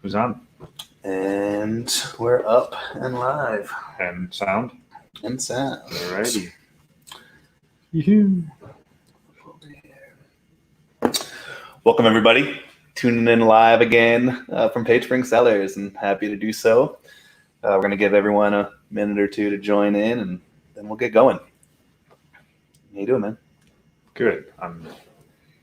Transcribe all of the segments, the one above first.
Who's on? And we're up and live. And sound? And sound. Alrighty. Welcome, everybody. Tuning in live again from Page Spring Cellars, and happy to do so. We're going to give everyone a minute or two to join in, and then we'll get going. How you doing, man? Good.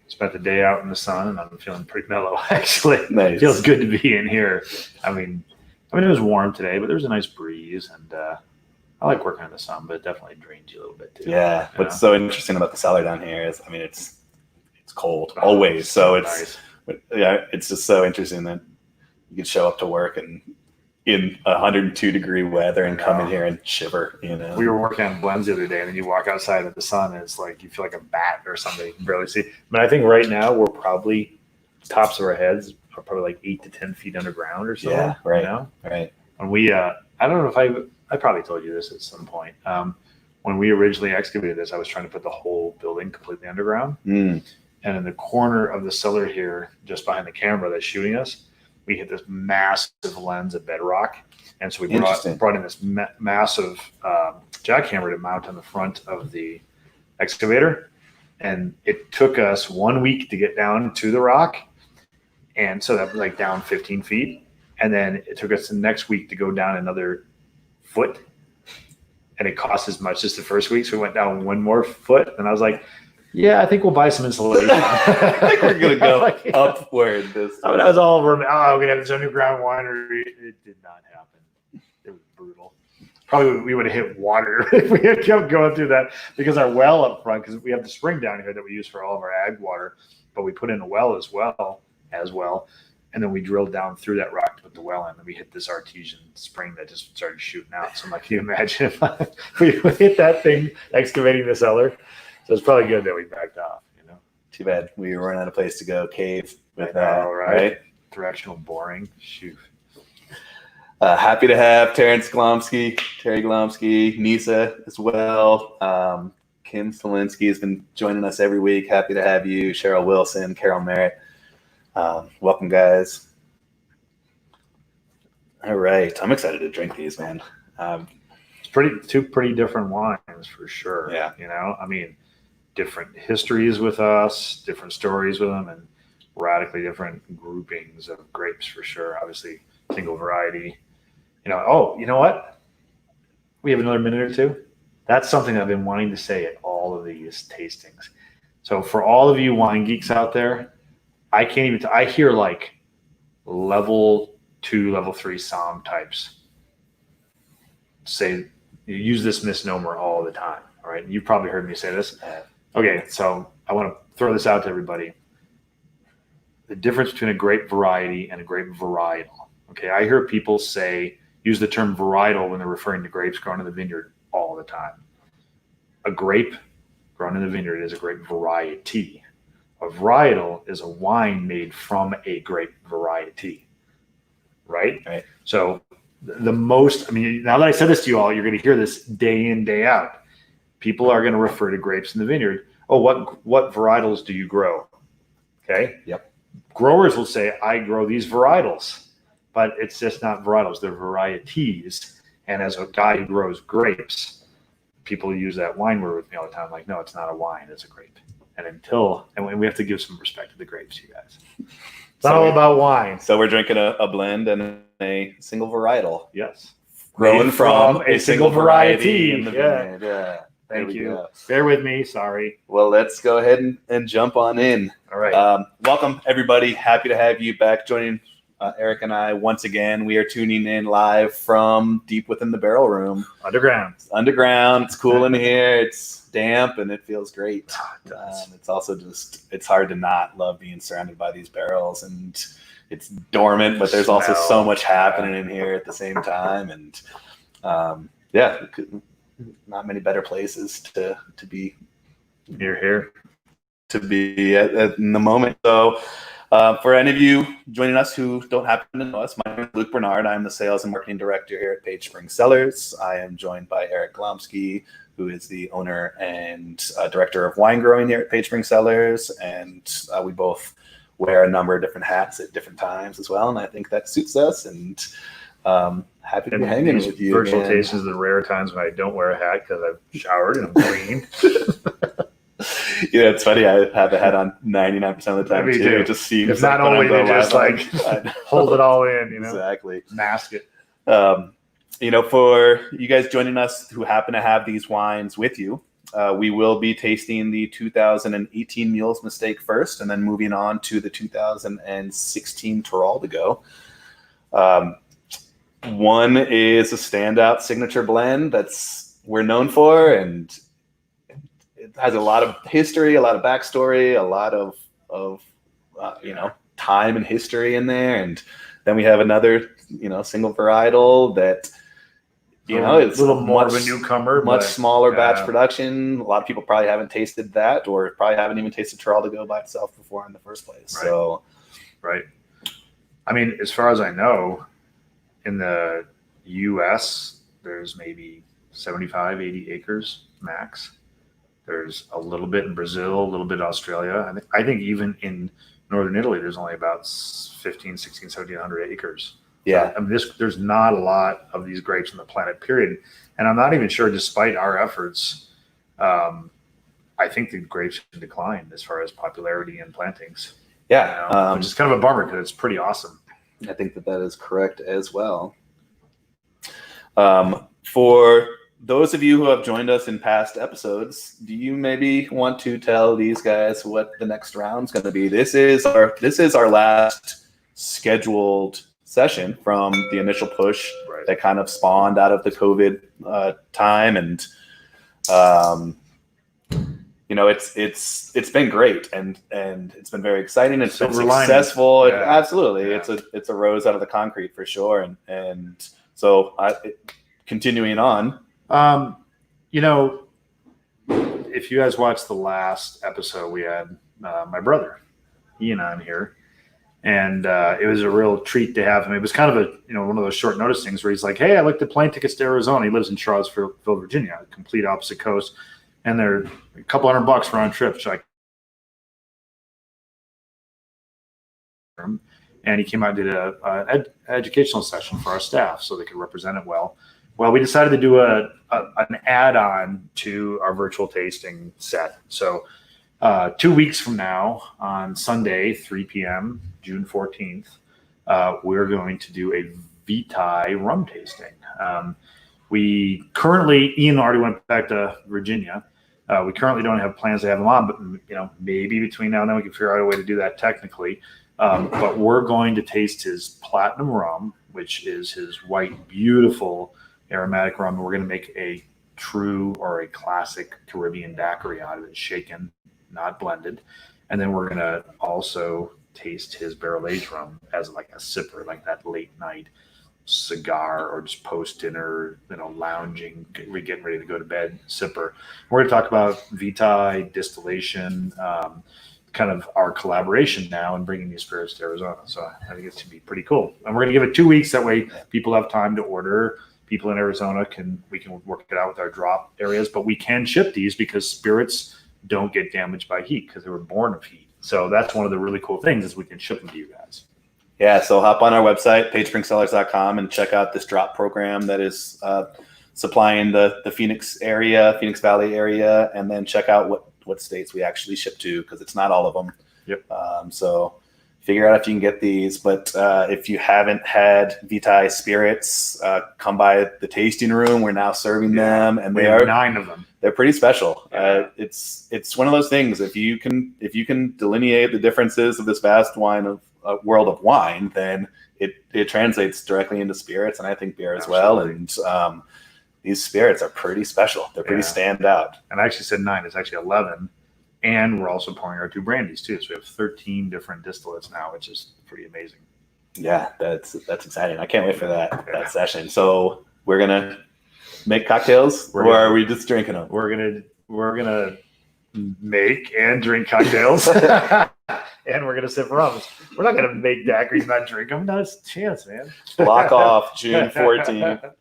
Spent the day out in the sun, and I'm feeling pretty mellow, actually. Nice. Feels good to be in here. I mean, it was warm today, but there was a nice breeze, and I like working in the sun, but it definitely drains you a little bit, too. Yeah. What's so interesting about the cellar down here is, it's cold always. So it's just so interesting that you can show up to work and in 102 degree weather and come in here and shiver, We were working on blends the other day, and then you walk outside in the sun, and it's like you feel like a bat or something. You can barely see. But I think right now we're probably tops of our heads are probably like 8 to 10 feet underground or something. Yeah, right. Right. When we, I don't know if I probably told you this at some point. When we originally excavated this, I was trying to put the whole building completely underground. And in the corner of the cellar here, just behind the camera that's shooting us, we hit this massive lens of bedrock. And so we brought in this massive jackhammer to mount on the front of the excavator. And it took us 1 week to get down to the rock. And so that was like down 15 feet. And then it took us the next week to go down another foot. And it cost as much as the first week. So we went down one more foot. And I was like, yeah, I think we'll buy some insulation. I think we're going to go upward this time. I was all over. We had this underground winery. It did not happen. It was brutal. Probably we would have hit water if we had kept going through that, because our well up front, because we have the spring down here that we use for all of our ag water, but we put in a well as well. And then we drilled down through that rock to put the well in, and we hit this artesian spring that just started shooting out. So I'm like, can you imagine if we hit that thing excavating the cellar? So it's probably good that we backed off, Too bad we were running out of place to go cave with that, right? Directional boring. Shoot. Happy to have Terry Glomksi, Nisa as well. Kim Solinsky has been joining us every week. Happy to have you. Cheryl Wilson, Carol Merritt. Welcome, guys. All right. I'm excited to drink these, man. It's two pretty different wines for sure. Yeah. Different histories with us, different stories with them, and radically different groupings of grapes for sure. Obviously, single variety. You know what? We have another minute or two. That's something I've been wanting to say at all of these tastings. So for all of you wine geeks out there, I can't even. I hear like level 2, level 3 somm types say you use this misnomer all the time. All right, you've probably heard me say this. Okay, so I want to throw this out to everybody. The difference between a grape variety and a grape varietal. Okay, I hear people use the term varietal when they're referring to grapes grown in the vineyard all the time. A grape grown in the vineyard is a grape variety. A varietal is a wine made from a grape variety, right? Right. So now that I said this to you all, you're going to hear this day in, day out. People are going to refer to grapes in the vineyard. Oh, what varietals do you grow? Okay. Yep. Growers will say, I grow these varietals, but it's just not varietals. They're varieties. And as a guy who grows grapes, people use that wine word with me all the time. Like, no, it's not a wine. It's a grape. And we have to give some respect to the grapes, you guys. It's not all about wine. So we're drinking a blend and a single varietal. Yes. Grown from a single variety in the vineyard. Yeah. Thank you. Go. Bear with me. Sorry. Well, let's go ahead and jump on in. All right. Welcome, everybody. Happy to have you back joining Eric and I once again. We are tuning in live from deep within the barrel room. Underground. It's cool in here. It's damp and it feels great. It's also it's hard to not love being surrounded by these barrels, and it's dormant, but there's also so much happening in here at the same time. And not many better places to be. You're here to be in the moment. So for any of you joining us who don't happen to know us, my name is Luke Bernard. I'm the sales and marketing director here at Page Spring Cellars. I am joined by Eric Glomski, who is the owner and director of wine growing here at Page Spring Cellars. And we both wear a number of different hats at different times as well. And I think that suits us, and happy to be hanging with you. Virtual tastings are the rare times when I don't wear a hat because I've showered and I'm clean. Yeah, it's funny. I have a hat on 99% of the time Me too. too. It just seems If not like only they just like I hold it all in, exactly. mask it. For you guys joining us who happen to have these wines with you, we will be tasting the 2018 Mule's Mistake first, and then moving on to the 2016 Tyrol to go. One is a standout signature blend that's we're known for, and it has a lot of history, a lot of backstory, a lot of time and history in there. And then we have another single varietal that it's a little more of a newcomer, much smaller batch production. A lot of people probably haven't tasted that, or probably haven't even tasted Tyrol to go by itself before in the first place. Right. So, right. I mean, as far as I know, in the U.S., there's maybe 75, 80 acres max. There's a little bit in Brazil, a little bit in Australia. I think even in northern Italy, there's only about 15, 16, 1,700 acres. Yeah. I mean, there's not a lot of these grapes on the planet, period. And I'm not even sure, despite our efforts, I think the grapes have declined as far as popularity and plantings. Yeah. Which is kind of a bummer because it's pretty awesome. I think that is correct as well. For those of you who have joined us in past episodes, do you maybe want to tell these guys what the next round's going to be? This is our last scheduled session from the initial push that kind of spawned out of the COVID time, and it's been great, and it's been very exciting. It's been successful. Yeah. Absolutely, yeah. It's a rose out of the concrete for sure, and so continuing on. If you guys watched the last episode, we had my brother Ian on here, and it was a real treat to have him. It was kind of one of those short notice things where he's like, "Hey, I looked at plane tickets to Arizona." He lives in Charlottesville, Virginia, complete opposite coast, and they're a couple $100 round trip. So and he came out and did an educational session for our staff so they could represent it well. Well, we decided to do an add-on to our virtual tasting set. So 2 weeks from now, on Sunday, 3 p.m., June 14th, we're going to do a Vitae rum tasting. We currently, Ian already went back to Virginia. We currently don't have plans to have him on, but maybe between now and then we can figure out a way to do that technically. But we're going to taste his platinum rum, which is his white, beautiful aromatic rum. We're going to make a true or a classic Caribbean daiquiri out of it, shaken, not blended. And then we're going to also taste his barrel aged rum as like a sipper, like that late night cigar or just post dinner, lounging, we're getting ready to go to bed sipper. We're going to talk about Vitae, distillation, kind of our collaboration now and bringing these spirits to Arizona. So I think it's going to be pretty cool. And we're going to give it 2 weeks. That way people have time to order. People in Arizona we can work it out with our drop areas, but we can ship these because spirits don't get damaged by heat because they were born of heat. So that's one of the really cool things is we can ship them to you guys. Yeah, so hop on our website, pagespringscellars.com, and check out this drop program that is supplying the Phoenix Valley area, and then check out what states we actually ship to, because it's not all of them. Yep. So figure out if you can get these. But if you haven't had Vitae spirits, come by the tasting room. We're now serving them, and we have 9 of them. They're pretty special. Yeah. It's one of those things. If you can delineate the differences of this vast world of wine, then it translates directly into spirits, and I think beer as well. And these spirits are pretty special. They're pretty stand out. And I actually said 9. It's actually 11. And we're also pouring our 2 brandies too. So we have 13 different distillates now, which is pretty amazing. Yeah, that's exciting. I can't wait for that session. So we're gonna make cocktails, or are we just drinking them? We're gonna make and drink cocktails, and we're gonna sip rums. We're not gonna make daiquiris, not drink them. Not a chance, man. Block off June 14th.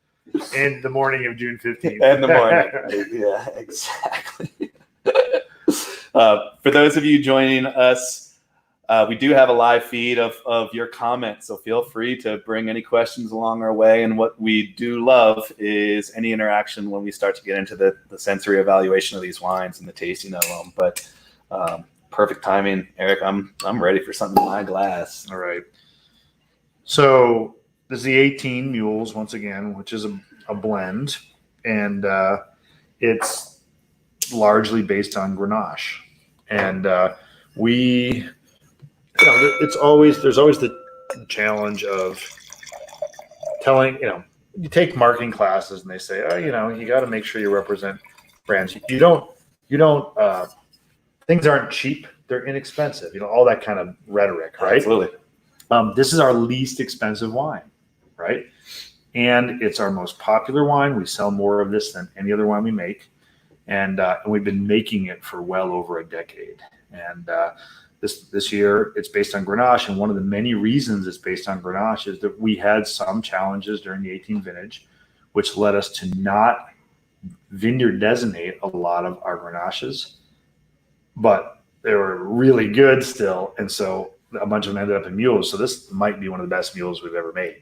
In the morning of June 15th. In the morning. Yeah, exactly. For those of you joining us We do have a live feed of your comments, so feel free to bring any questions along our way. And what we do love is any interaction when we start to get into the sensory evaluation of these wines and the tasting of them. But perfect timing, Eric. I'm ready for something in my glass. All right. So this is the 18 Mules once again, which is a blend, and it's largely based on Grenache. And there's always the challenge of telling, you take marketing classes and they say, oh, you got to make sure you represent brands. You don't, things aren't cheap. They're inexpensive, all that kind of rhetoric, right? Absolutely. This is our least expensive wine, right? And it's our most popular wine. We sell more of this than any other wine we make. And we've been making it for well over a decade. And this year, it's based on Grenache. And one of the many reasons it's based on Grenache is that we had some challenges during the 18 vintage, which led us to not vineyard designate a lot of our Grenaches. But they were really good still. And so a bunch of them ended up in mules. So this might be one of the best mules we've ever made,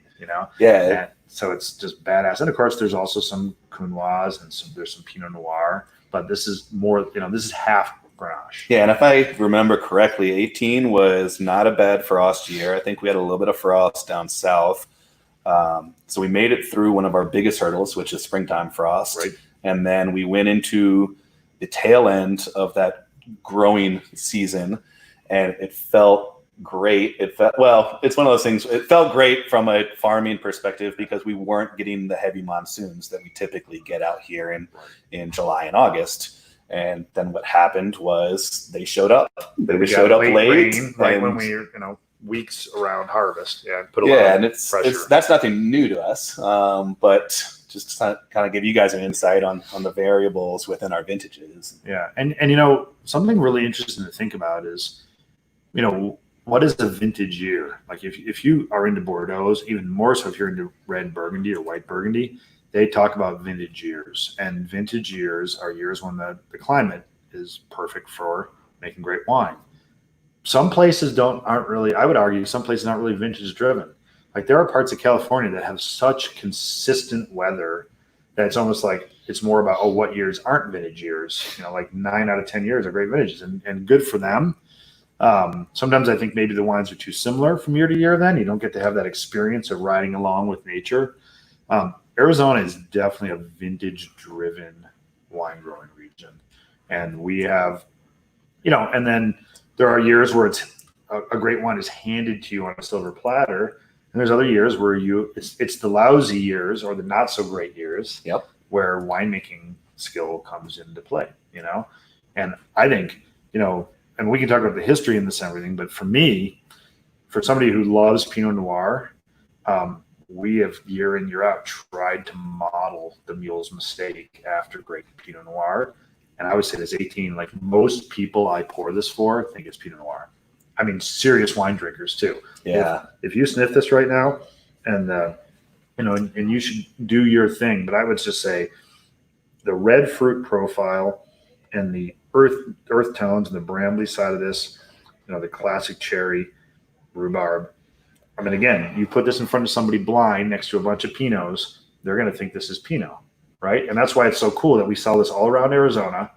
Yeah. And so it's just badass. And of course, there's also some Counoise and there's some Pinot Noir. But this is more, this is half Grenache. Yeah, and if I remember correctly, 18 was not a bad frost year. I think we had a little bit of frost down south. So we made it through one of our biggest hurdles, which is springtime frost. Right. And then we went into the tail end of that growing season, and it felt great. It's one of those things. It felt great from a farming perspective because we weren't getting the heavy monsoons that we typically get out here in July and August. And then what happened was they showed up. They showed up late, right when we weeks around harvest. Yeah, and that's nothing new to us. But just to kind of give you guys an insight on the variables within our vintages. Yeah, and something really interesting to think about is, what is a vintage year? Like if you are into Bordeaux, even more so if you're into red Burgundy or white Burgundy, they talk about vintage years. And vintage years are years when the climate is perfect for making great wine. Some places aren't really, I would argue, some places aren't really vintage driven. Like there are parts of California that have such consistent weather that it's almost like it's more about, what years aren't vintage years. Like 9 out of 10 years are great vintages and good for them. Sometimes I think maybe the wines are too similar from year to year. Then you don't get to have that experience of riding along with nature. Arizona is definitely a vintage driven wine growing region. And we have, and then there are years where it's a great wine is handed to you on a silver platter. And there's other years where it's the lousy years or the not so great years where winemaking skill comes into play, And I think, and we can talk about the history in this and everything, but for me, for somebody who loves Pinot Noir, we have year in, year out tried to model the mule's mistake after great Pinot Noir. And I would say this 18, like most people I pour this for think it's Pinot Noir. I mean, serious wine drinkers too. Yeah. If you sniff this right now and, and you should do your thing, but I would just say the red fruit profile and the earth tones and the brambly side of this, the classic cherry, rhubarb. I mean, again, you put this in front of somebody blind next to a bunch of Pinots, they're going to think this is Pinot, right? And that's why it's so cool that we sell this all around Arizona.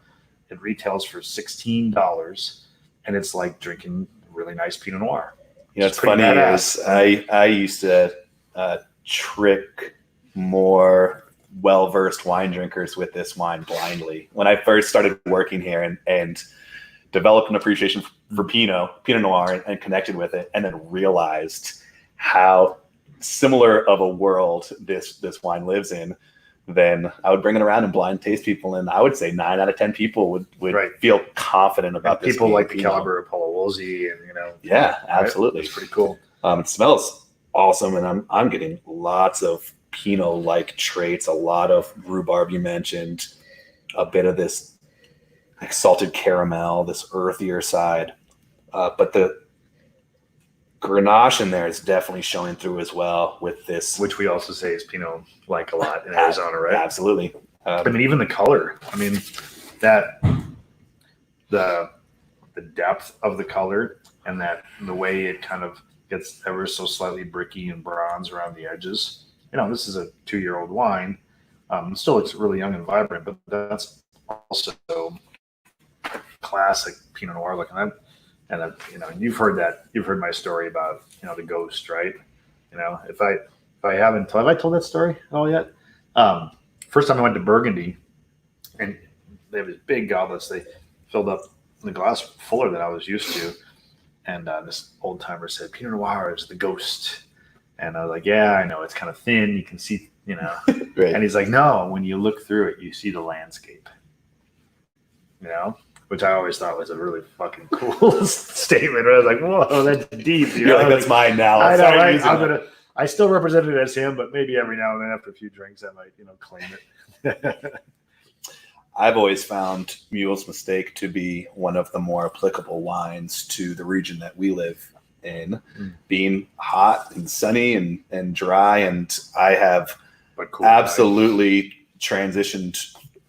It retails for $16, and it's like drinking really nice Pinot Noir. It's funny is I used to trick more well-versed wine drinkers with this wine blindly. When I first started working here and developed an appreciation for Pinot Noir and connected with it, and then realized how similar of a world this wine lives in, then I would bring it around and blind taste people, and I would say 9 out of 10 people would feel confident about this. People like the caliber of Palo Wolsey, and yeah, absolutely, it's pretty cool. It smells awesome, and I'm getting lots of Pinot-like traits, a lot of rhubarb. You mentioned a bit of this like salted caramel, this earthier side, but the Grenache in there is definitely showing through as well with this, which we also say is Pinot like a lot in Arizona, right? Absolutely. I mean, even the color. I mean, that the depth of the color and that the way it kind of gets ever so slightly bricky and bronze around the edges. This is a 2-year-old wine. It still looks really young and vibrant, but that's also classic Pinot Noir looking. And you've heard my story about the ghost, right? If I haven't, have I told that story at all yet? First time I went to Burgundy, and they have these big goblets. They filled up the glass fuller than I was used to, and this old timer said, "Pinot Noir is the ghost," and I was like, "Yeah, I know. It's kind of thin. You can see, Right. And he's like, "No, when you look through it, you see the landscape." Which I always thought was a really fucking cool statement. I was like, "Whoa, that's deep." You're like, that's mine now. I know, right? I still represent it as him, but maybe every now and then after a few drinks, I might, claim it. I've always found Mule's Mistake to be one of the more applicable wines to the region that we live in, being hot and sunny and dry. And I have absolutely transitioned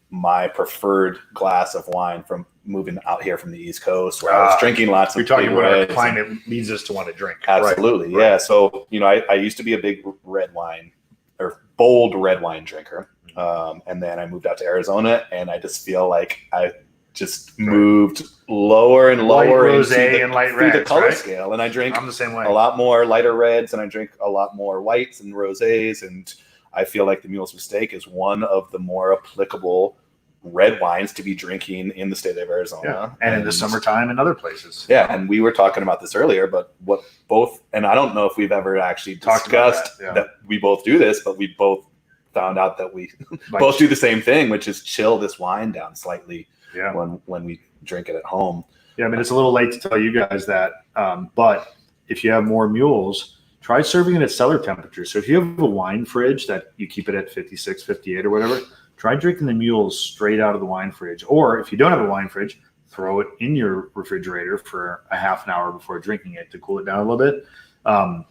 my preferred glass of wine from moving out here from the East Coast, where I was drinking lots of You're talking about reds. a climate leads us to want to drink. Absolutely, right. Yeah. So, I used to be a big red wine or bold red wine drinker. And then I moved out to Arizona, and I just feel like I just moved lower and lower into the color scale. And I drink I'm the same way. A lot more lighter reds, and I drink a lot more whites and rosés. And I feel like the Mule's Mistake is one of the more applicable red wines to be drinking in the state of Arizona. And in the summertime and other places. Yeah. And we were talking about this earlier, but and I don't know if we've ever actually discussed that we both do this, but we both found out that we both do the same thing, which is chill this wine down slightly when we drink it at home. Yeah, I mean, it's a little late to tell you guys that, but if you have more mules, try serving it at cellar temperature. So if you have a wine fridge that you keep it at 56, 58 or whatever, try drinking the mules straight out of the wine fridge. Or if you don't have a wine fridge, throw it in your refrigerator for a half an hour before drinking it to cool it down a little bit.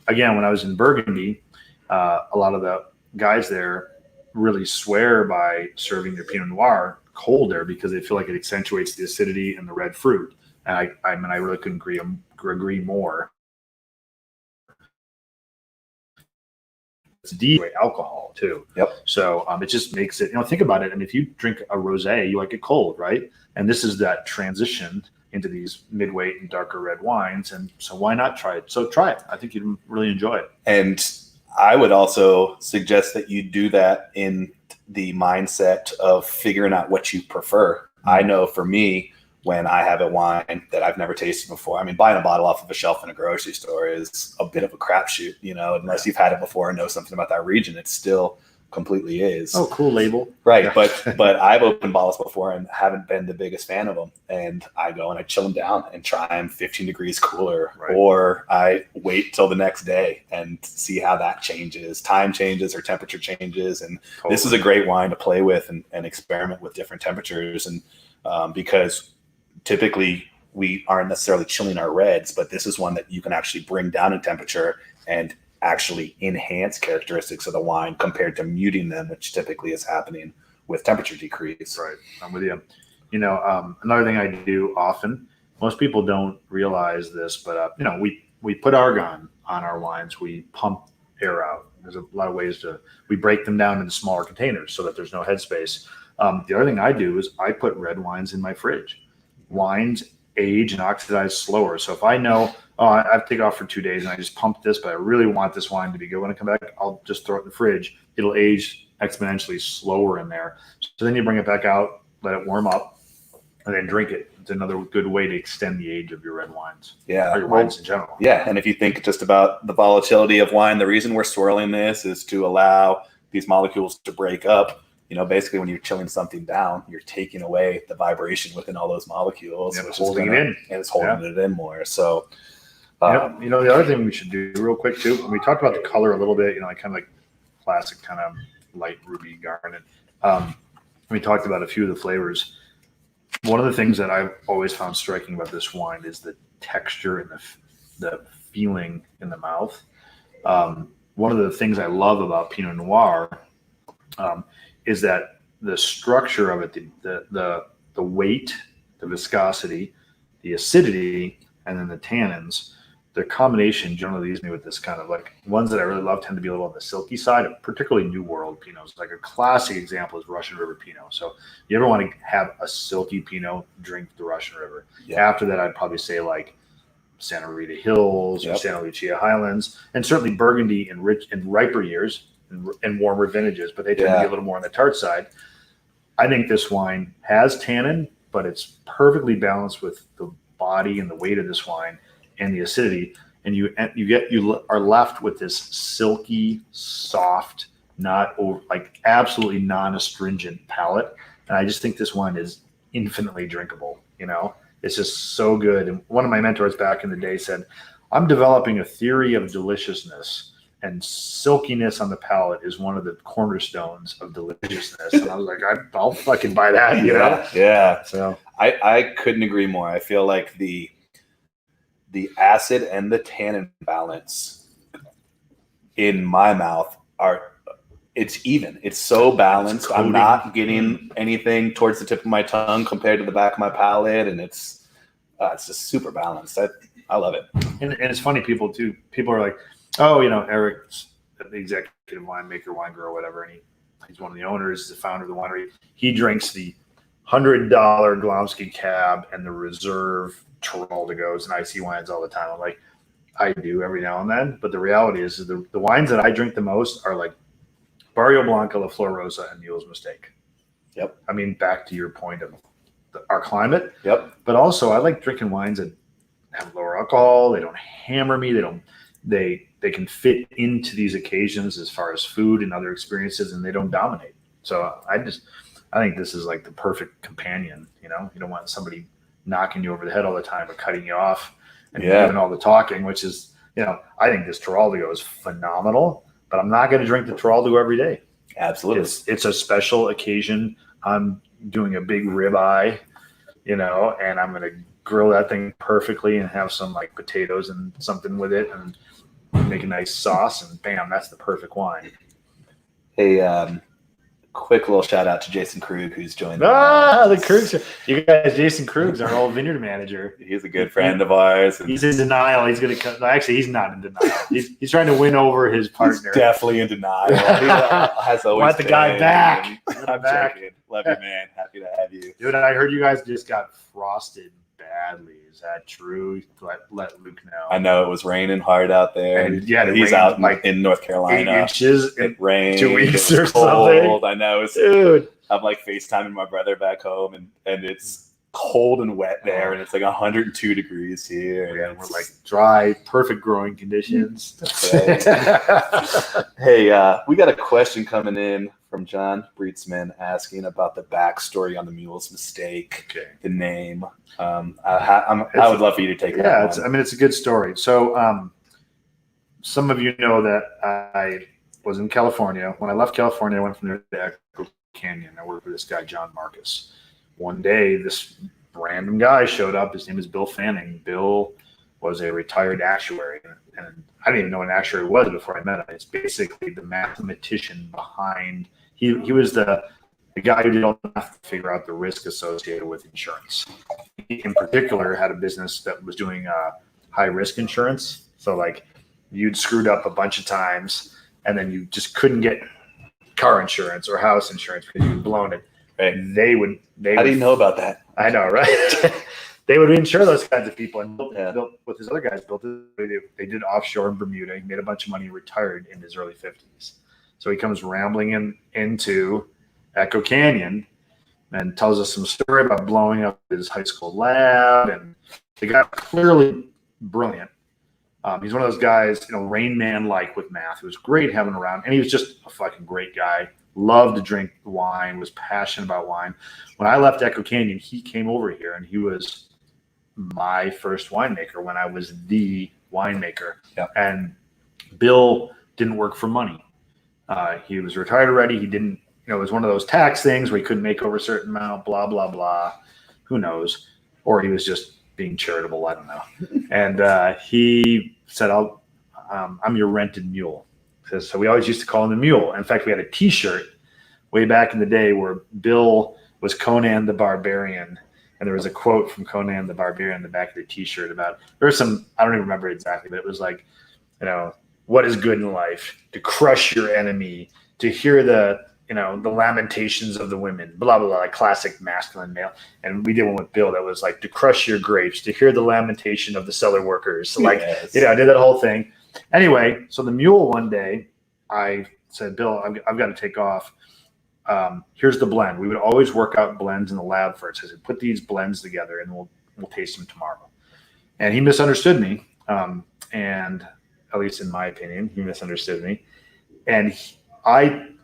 Again, when I was in Burgundy, a lot of the guys there really swear by serving their Pinot Noir cold there because they feel like it accentuates the acidity and the red fruit. And I really couldn't agree more. It's deep alcohol too. Yep. So it just makes it, think about it. And if you drink a rosé, you like it cold, right? And this is that transition into these midweight and darker red wines. And so why not try it? So try it. I think you'd really enjoy it. And I would also suggest that you do that in the mindset of figuring out what you prefer. I know for me, when I have a wine that I've never tasted before, I mean, buying a bottle off of a shelf in a grocery store is a bit of a crapshoot, unless you've had it before and know something about that region. It still completely is. Oh, cool label. Right. But I've opened bottles before and haven't been the biggest fan of them. And I go and I chill them down and try them 15 degrees cooler, or I wait till the next day and see how that changes. Time changes or temperature changes. And this is a great wine to play with and experiment with different temperatures. And because typically we aren't necessarily chilling our reds, but this is one that you can actually bring down in temperature and actually enhance characteristics of the wine compared to muting them, which typically is happening with temperature decrease. Right. I'm with you. Another thing I do often, most people don't realize this, but we put argon on our wines. We pump air out. There's a lot of ways we break them down into smaller containers so that there's no headspace. The other thing I do is I put red wines in my fridge. Wines age and oxidize slower. So if I know, I have to take off for 2 days and I just pumped this, but I really want this wine to be good when I come back, I'll just throw it in the fridge. It'll age exponentially slower in there. So then you bring it back out, let it warm up, and then drink it. It's another good way to extend the age of your red wines. Yeah. Or your wines in general. Yeah. And if you think just about the volatility of wine, the reason we're swirling this is to allow these molecules to break up. Basically when you're chilling something down, you're taking away the vibration within all those molecules, which holding it in. And it's holding it in more. So, the other thing we should do real quick too, and we talked about the color a little bit, kind of like classic kind of light ruby garnet. We talked about a few of the flavors. One of the things that I've always found striking about this wine is the texture and the feeling in the mouth. One of the things I love about Pinot Noir is that the structure of it, the weight, the viscosity, the acidity, and then the tannins. The combination generally leaves me with this kind of like ones that I really love tend to be a little on the silky side, particularly New World Pinots. Like a classic example is Russian River Pinot. So you ever want to have a silky Pinot, drink the Russian River. Yep. After that, I'd probably say like Santa Rita Hills or Santa Lucia Highlands, and certainly Burgundy in riper years and warmer vintages, but they tend to be a little more on the tart side. I think this wine has tannin, but it's perfectly balanced with the body and the weight of this wine and the acidity, and you are left with this silky, soft, not over, like absolutely non-astringent palate. And I just think this wine is infinitely drinkable. You know, it's just so good. And one of my mentors back in the day said, "I'm developing a theory of deliciousness, and silkiness on the palate is one of the cornerstones of deliciousness." And I was like, I'll fucking buy that. You know? Yeah. So I couldn't agree more. I feel like the acid and the tannin balance in my mouth it's even. It's so balanced. I'm not getting anything towards the tip of my tongue compared to the back of my palate, and it's just super balanced. I love it. And it's funny, people are like, oh, you know, Eric's the executive winemaker, wine grower, whatever, and he's one of the owners, the founder of the winery. He drinks the $100 Glomksi cab and the reserve Traldegos and IC wines all the time. I'm like, I do every now and then, but the reality is the wines that I drink the most are like Barrio Blanca, La Flor Rosa, and Mule's Mistake. Yep. I mean, back to your point of our climate. Yep. But also, I like drinking wines that have lower alcohol. They don't hammer me. They can fit into these occasions as far as food and other experiences, and they don't dominate. So I think this is like the perfect companion. You know, you don't want somebody knocking you over the head all the time or cutting you off and doing all the talking, which is, you know, I think this Traldego is phenomenal, but I'm not going to drink the Traldego every day. Absolutely. It's a special occasion. I'm doing a big ribeye, you know, and I'm going to grill that thing perfectly and have some like potatoes and something with it and make a nice sauce, and bam, that's the perfect wine. Hey, quick little shout out to Jason Krug, who's joined. The Krugs. You guys, Jason Krug's our old vineyard manager. He's a good friend of ours. He's in denial. He's going to come. Actually, he's not in denial. He's trying to win over his partner. He's definitely in denial. He has always want the guy back. I'm joking. Love you, man. Happy to have you. Dude, I heard you guys just got frosted badly. Is that true? Let Luke know. I know it was raining hard out there. And yeah, he's out like in North Carolina. 8 inches. It rained. 2 weeks it or cold. something. I know. Dude. I'm like FaceTiming my brother back home, and it's cold and wet there, and it's like 102 degrees here. Yeah, we're like dry, perfect growing conditions. That's right. Hey, we got a question coming in from John Breetzman asking about the backstory on the Mule's Mistake, the name. I would love for you to take that. Yeah, it's a good story. So some of you know that I was in California. When I left California, I went from there to Echo Canyon. I worked with this guy, John Marcus. One day, this random guy showed up. His name is Bill Fanning. Bill was a retired actuary, and I didn't even know what an actuary was before I met him. It's basically the mathematician behind. He was the guy who did all the math to figure out the risk associated with insurance. He, in particular, had a business that was doing high risk insurance. So, like, you'd screwed up a bunch of times, and then you just couldn't get car insurance or house insurance because you'd blown it. Right. How do you know about that? I know, right? They would insure those kinds of people. And built with his other guys, they did offshore in Bermuda. He made a bunch of money, retired in his early 50s. So he comes rambling into Echo Canyon and tells us some story about blowing up his high school lab. And the guy clearly brilliant. He's one of those guys, you know, Rain Man-like with math. It was great having him around. And he was just a fucking great guy. Loved to drink wine, was passionate about wine. When I left Echo Canyon, he came over here, and he was my first winemaker when I was the winemaker. Yeah. And Bill didn't work for money. He was retired already. He didn't, you know, it was one of those tax things where he couldn't make over a certain amount, blah, blah, blah. Who knows? Or he was just being charitable. I don't know. And he said, I'm your rented mule. So we always used to call him the Mule. In fact, we had a T-shirt way back in the day where Bill was Conan the Barbarian, And there was a quote from Conan the Barbarian on the back of the T-shirt about, there was some, I don't even remember exactly, but it was like, what is good in life? To crush your enemy, to hear the lamentations of the women, blah, blah, blah, like classic masculine male. And we did one with Bill that was like, to crush your grapes, to hear the lamentation of the cellar workers. Like, Yes. I did that whole thing. Anyway, so the mule one day, I said, Bill, I've got to take off. Here's the blend. We would always work out blends in the lab first. I said, put these blends together and we'll taste them tomorrow. And he misunderstood me. And at least in my opinion, he misunderstood me. And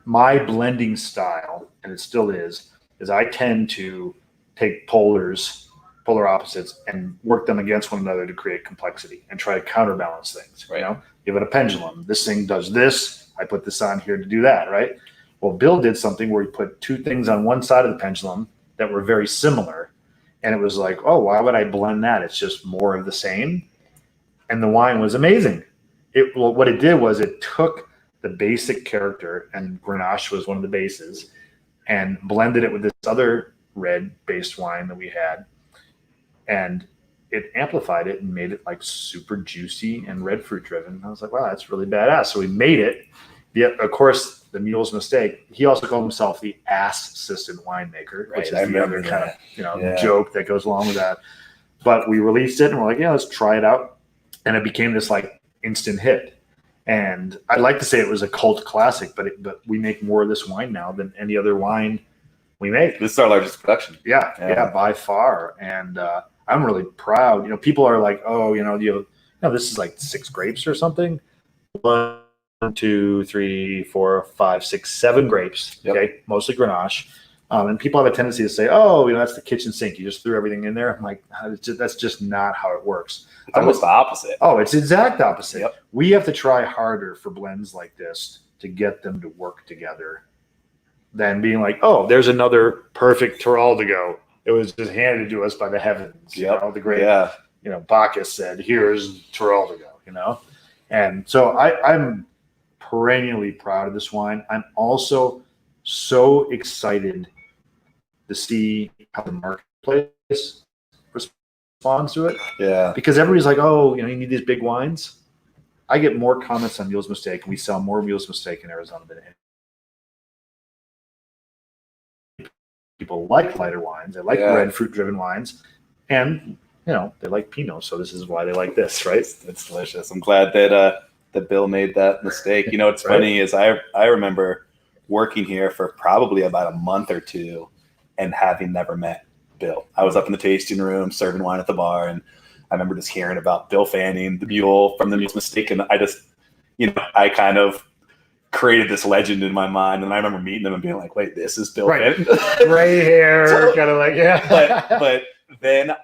my blending style, and it still is I tend to take polar opposites and work them against one another to create complexity and try to counterbalance things. Right. Give it a pendulum. This thing does this. I put this on here to do that, right? Well, Bill did something where he put two things on one side of the pendulum that were very similar. And it was like, oh, why would I blend that? It's just more of the same. And the wine was amazing. What it did was it took the basic character, and Grenache was one of the bases, and blended it with this other red-based wine that we had. And it amplified it and made it like super juicy and red fruit driven. I was like, wow, that's really badass. So we made it. Of course, the mule's mistake. He also called himself the ass-assistant winemaker, which is the other kind of joke that goes along with that. But we released it and we're like, yeah, let's try it out. And it became this like instant hit. And I'd like to say it was a cult classic, but we make more of this wine now than any other wine we make. This is our largest production. Yeah, by far. And I'm really proud. People are like, oh, this is like 6 grapes or something. 1, 2, 3, 4, 5, 6, 7 grapes. Yep. Okay, mostly Grenache. And people have a tendency to say, oh, that's the kitchen sink. You just threw everything in there. I'm like, that's just not how it works. It's almost the opposite. Oh, it's the exact opposite. Yep. We have to try harder for blends like this to get them to work together than being like, oh, there's another perfect Tyrol to go. It was just handed to us by the heavens. The great, Bacchus said, here's Tyrol to go, And so I'm perennially proud of this wine. I'm also so excited to see how the marketplace responds to it. Yeah. Because everybody's like, oh, you need these big wines. I get more comments on Mule's Mistake, and we sell more Mule's Mistake in Arizona than any. People like lighter wines. They like red fruit-driven wines. And, they like Pinot, so this is why they like this, right? It's delicious. I'm glad that Bill made that mistake. What's funny is I remember working here for probably about a month or two and having never met Bill. I was up in the tasting room serving wine at the bar, and I remember just hearing about Bill Fanning, the mule from the Mule's Mistake, and I just, I kind of created this legend in my mind, and I remember meeting him and being like, wait, this is Bill Fanning? Gray hair, kind of like, yeah. But then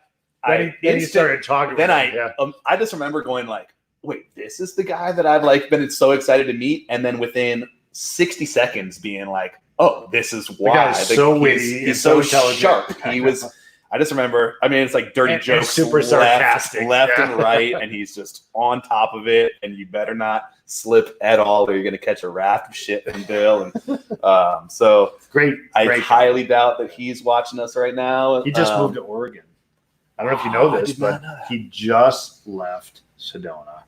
he started talking. I just remember going like, wait, this is the guy that I've like been so excited to meet, and then within 60 seconds being like, oh, this is why. The guy's so witty. He's so sharp. I just remember, it's like dirty jokes. Super sarcastic. Left and right, and he's just on top of it, and you better not slip at all or you're going to catch a raft of shit from Bill. And so great. I highly doubt that he's watching us right now. He just moved to Oregon. I don't know if you know this, but he just left Sedona.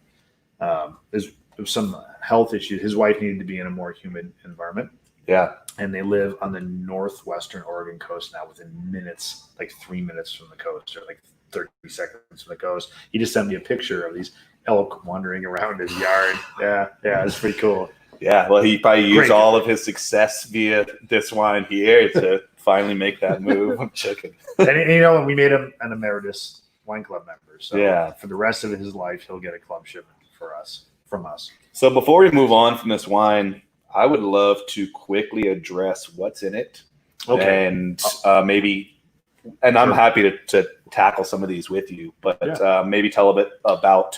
There's some health issues. His wife needed to be in a more humid environment. Yeah. And they live on the northwestern Oregon coast now, within minutes, like 3 minutes from the coast, or like 30 seconds from the coast. He just sent me a picture of these elk wandering around his yard. Yeah, it's pretty cool. Yeah, well, he probably used all of his success via this wine here to finally make that move. I'm joking. And we made him an emeritus wine club member. So for the rest of his life, he'll get a club shipment from us. So before we move on from this wine, I would love to quickly address what's in it. Okay. And maybe, and I'm happy to tackle some of these with you, but maybe tell a bit about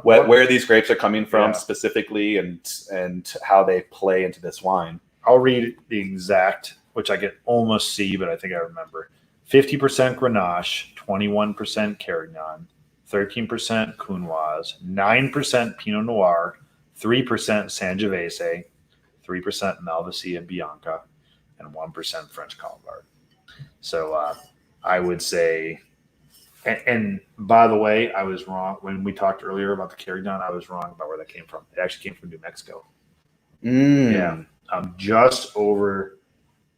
where these grapes are coming from specifically and how they play into this wine. I'll read the exact, which I can almost see, but I think I remember. 50% Grenache, 21% Carignan, 13% Counoise, 9% Pinot Noir, 3% Sangiovese, 3% Malvasia Bianca, and 1% French Colombard. So I would say, and by the way, I was wrong when we talked earlier about the Carignan. I was wrong about where that came from. It actually came from New Mexico. Yeah, just over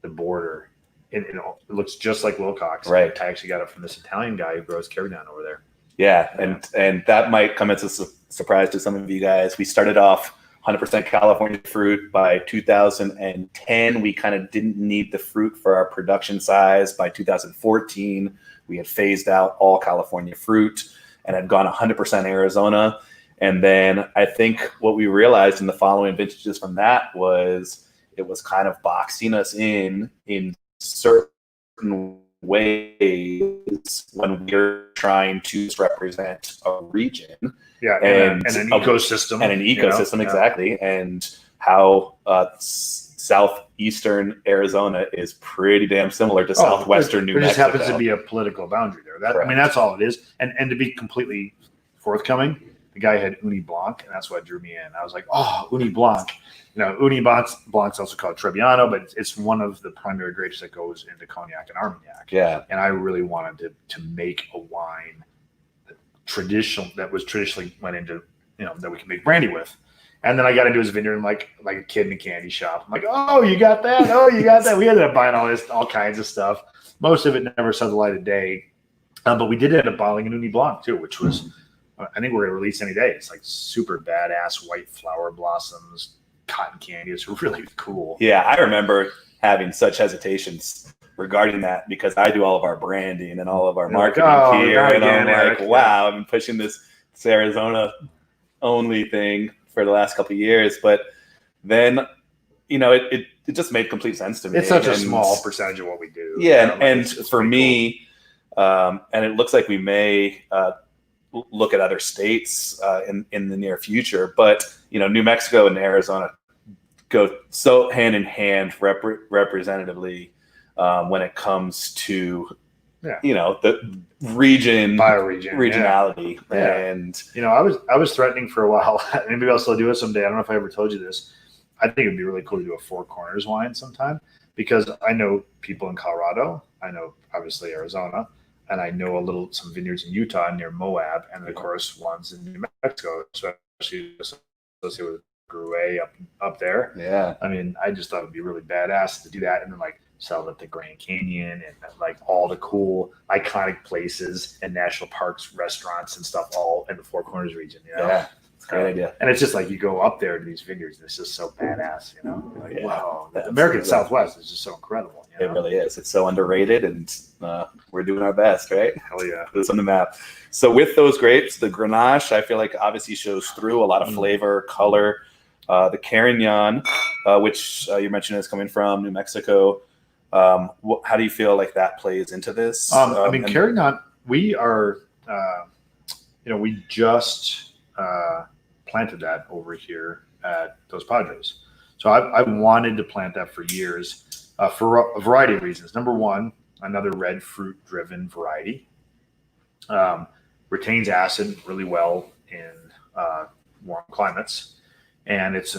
the border. It looks just like Wilcox. Right. I actually got it from this Italian guy who grows Carignan over there. Yeah, and that might come as a surprise to some of you guys. We started off 100% California fruit by 2010. We kind of didn't need the fruit for our production size. By 2014, we had phased out all California fruit and had gone 100% Arizona. And then I think what we realized in the following vintages from that was it was kind of boxing us in certain ways when we're trying to represent a region. Yeah, and an ecosystem. And an ecosystem, exactly. And how southeastern Arizona is pretty damn similar to southwestern New Mexico. There just happens to be a political boundary there. That's all it is. And to be completely forthcoming, the guy had Uni Blanc, and that's what drew me in. I was like, oh, Uni Blanc. Uni Blanc's also called Trebbiano, but it's one of the primary grapes that goes into Cognac and Armagnac. Yeah. And I really wanted to make a wine that was traditionally went into, that we can make brandy with. And then I got into his vineyard and like a kid in a candy shop. I'm like, oh, you got that? Oh, you got that? We ended up buying all kinds of stuff. Most of it never saw the light of day. But we did end up bottling an Uni Blanc too, which was, I think we're going to release any day. It's like super badass white flower blossoms, cotton candy. It's really cool. Yeah, I remember having such hesitations regarding that because I do all of our branding and all of our marketing here. And I'm like, wow, I've been pushing this Arizona only thing for the last couple of years. But then, it just made complete sense to me. It's such a small percentage of what we do. Yeah. And for me, and it looks like we may look at other states in the near future. But, New Mexico and Arizona go so hand in hand representatively when it comes to, the regionality. Yeah. And, I was threatening for a while. Maybe I'll still do it someday. I don't know if I ever told you this. I think it'd be really cool to do a Four Corners wine sometime because I know people in Colorado. I know obviously Arizona. And I know some vineyards in Utah near Moab, and of course ones in New Mexico, especially associated with Gruet up there. Yeah. I mean, I just thought it'd be really badass to do that and then sell it at the Grand Canyon and all the cool iconic places and national parks, restaurants and stuff all in the Four Corners region. Yeah. It's a great idea. And it's just you go up there to these vineyards and it's just so badass, Wow. The American Southwest is just so incredible. It really is. It's so underrated and we're doing our best, right? Hell yeah. It's on the map. So with those grapes, the Grenache, I feel like obviously shows through a lot of flavor, color. The Carignan, which you mentioned is coming from New Mexico. How do you feel like that plays into this? Carignan, we are, we just planted that over here at Dos Padres. So I wanted to plant that for years for a variety of reasons. Number one, another red fruit driven variety. Retains acid really well in warm climates. And it's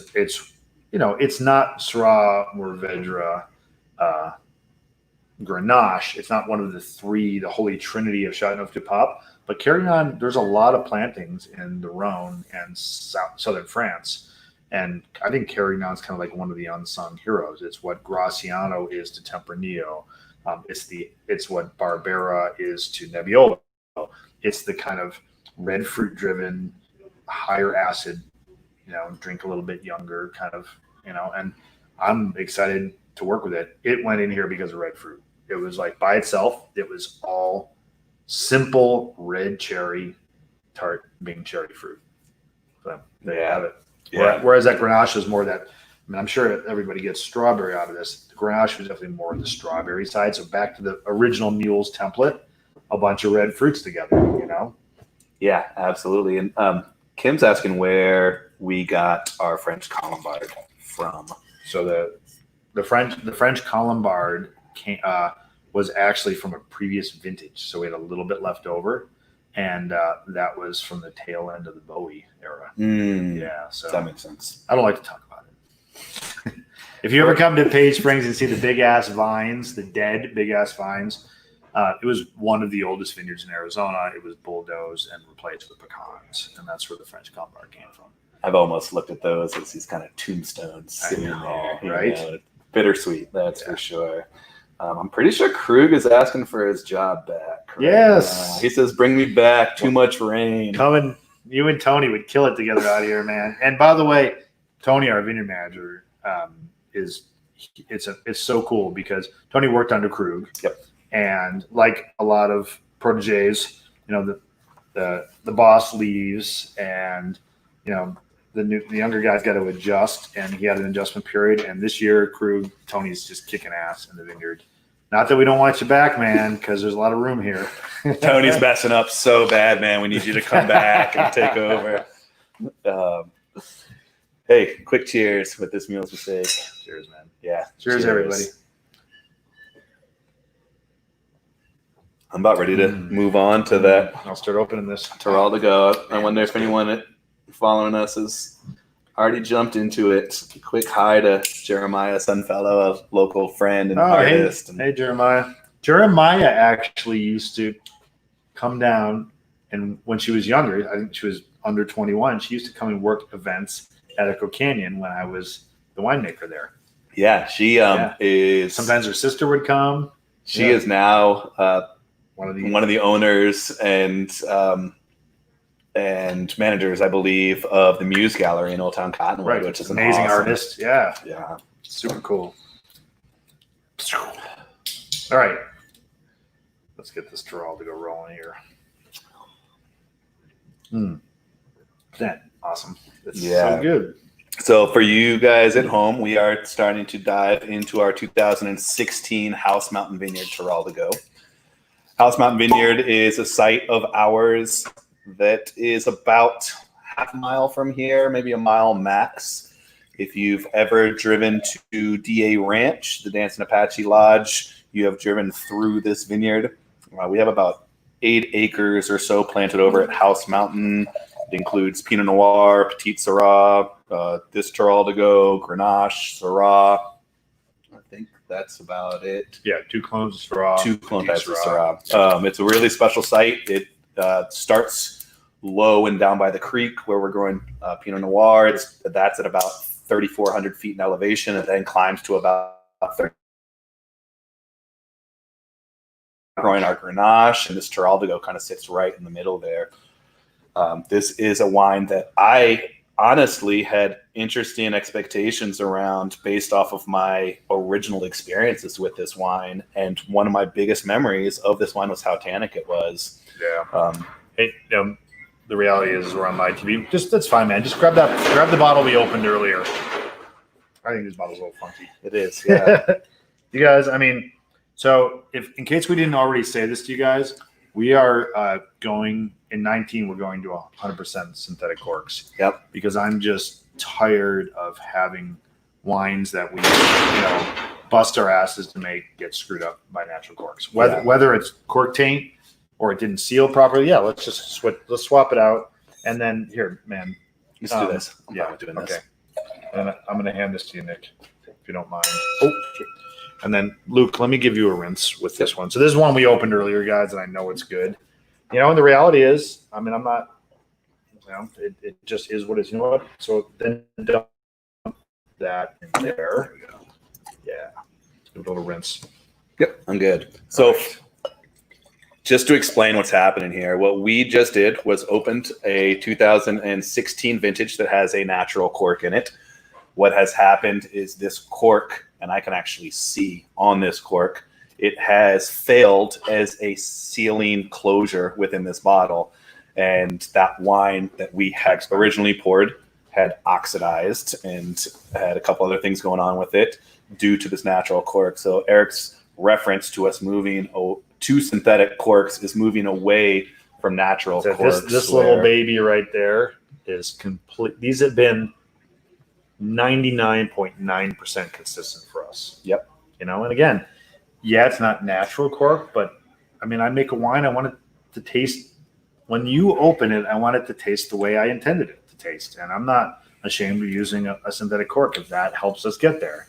not Syrah, Mourvedre, Grenache. It's not one of the holy trinity of Châteauneuf-du-Pape. But Carignan, there's a lot of plantings in the Rhone and southern France. And I think Carignan is kind of one of the unsung heroes. It's what Graciano is to Tempranillo. It's what Barbera is to Nebbiolo. It's the kind of red fruit driven, higher acid, drink a little bit younger kind of, and I'm excited to work with it. It went in here because of red fruit. It was by itself, it was all simple red cherry tart being cherry fruit. So there you have it. Yeah. Whereas that Grenache is more that, I'm sure everybody gets strawberry out of this. The Grenache was definitely more on the strawberry side. So back to the original Mules template, a bunch of red fruits together, Yeah, absolutely. And Kim's asking where we got our French Colombard from. So the French Colombard was actually from a previous vintage. So we had a little bit left over. And that was from the tail end of the Bowie era. Yeah, so that makes sense. I don't like to talk about it. If you ever come to Page Springs and see the big ass vines, the dead big ass vines, It was one of the oldest vineyards in Arizona. It was bulldozed and replaced with pecans, and that's where the French Combar came from. I've almost looked at those as these kind of tombstones sitting there, right? Bittersweet, that's for sure. I'm pretty sure Krug is asking for his job back. Right? Yes. He says, "Bring me back. Too much rain." You and Tony would kill it together out here, man. And by the way, Tony, our vineyard manager, it's so cool because Tony worked under Krug. Yep. And like a lot of proteges, the boss leaves, and the younger guy's got to adjust, and he had an adjustment period. And this year, Tony's just kicking ass in the vineyard. Not that we don't want you back, man, because there's a lot of room here. Tony's messing up so bad, man. We need you to come back and take over. Hey, quick cheers with this meal's mistake. Cheers, man. Yeah. Cheers, everybody. I'm about ready to move on to that. I'll start opening this. Terral de Go. I wonder if anyone following us has already jumped into it. Quick hi to Jeremiah Sunfellow, a local friend and artist. Hey, Jeremiah. Jeremiah actually used to come down, and when she was younger, I think she was under 21, she used to come and work events at Echo Canyon when I was the winemaker there. Yeah, she is. Sometimes her sister would come. She is now one of the owners and managers, I believe, of the Muse Gallery in Old Town Cottonwood, which is an amazing awesome artist. Yeah, super cool. All right, let's get this Terral to go rolling here. That awesome. That's so good. So for you guys at home, we are starting to dive into our 2016 House Mountain Vineyard Terral de Go. House Mountain Vineyard is a site of ours that is about half a mile from here, maybe a mile max. If you've ever driven to DA Ranch, the Dancing Apache Lodge, you have driven through this vineyard. We have about 8 acres or so planted over at House Mountain. It includes Pinot Noir, Petite Syrah, this Terral de Go, Grenache, Syrah. I think that's about it. Yeah, 2 clones of Syrah. 2 clones of Syrah. It's a really special site. It starts low and down by the creek where we're growing Pinot Noir. That's at about 3,400 feet in elevation, and then climbs to about 30. Growing our Grenache, and this Terral de Go kind of sits right in the middle there. This is a wine that I honestly had interesting expectations around based off of my original experiences with this wine. And one of my biggest memories of this wine was how tannic it was. Yeah. Hey, the reality is we're on my TV. That's fine, man. Just grab the bottle we opened earlier. I think this bottle's a little funky. It is. Yeah. You guys, so if in case we didn't already say this to you guys, we are going in 19. We're going to 100% synthetic corks. Yep. Because I'm just tired of having wines that we, bust our asses to make get screwed up by natural corks. Whether it's cork taint or it didn't seal properly. Yeah, let's swap it out. And then here, man, let's do this. I'm doing this. And I'm going to hand this to you, Nick, if you don't mind. Oh, sure. And then Luke, let me give you a rinse with this one. So this is one we opened earlier, guys, and I know it's good. And the reality is, I'm not, it just is what it is. You know what? So then dump that in there. There we go. Yeah. Give it a little rinse. Yep, I'm good. So just to explain what's happening here, what we just did was opened a 2016 vintage that has a natural cork in it. What has happened is this cork, and I can actually see on this cork, it has failed as a sealing closure within this bottle. And that wine that we had originally poured had oxidized and had a couple other things going on with it due to this natural cork. So Eric's reference to us moving to synthetic corks is moving away from natural corks. This little baby right there is complete. These have been 99.9% consistent for us. Yep. And again, it's not natural cork, but I make a wine. I want it to taste, when you open it, I want it to taste the way I intended it to taste. And I'm not ashamed of using a synthetic cork if that helps us get there,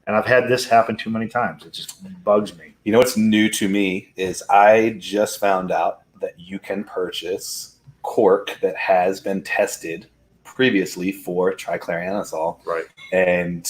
And I've had this happen too many times. It just bugs me. You know what's new to me is I just found out that you can purchase cork that has been tested previously for trichloroanisole. Right. And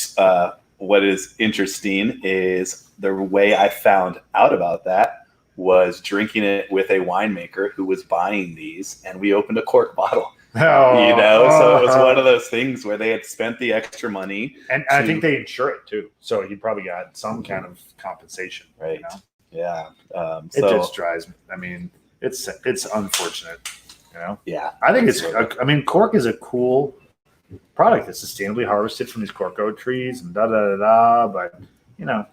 what is interesting is the way I found out about that was drinking it with a winemaker who was buying these, and we opened a cork bottle. Oh, So it was one of those things where they had spent the extra money. And I think they insure it too. So he probably got some kind of compensation. Right. You know? Yeah. It just drives me. I mean, it's unfortunate, you know? Yeah. I think cork is a cool product that's sustainably harvested from these cork oak trees and but you know,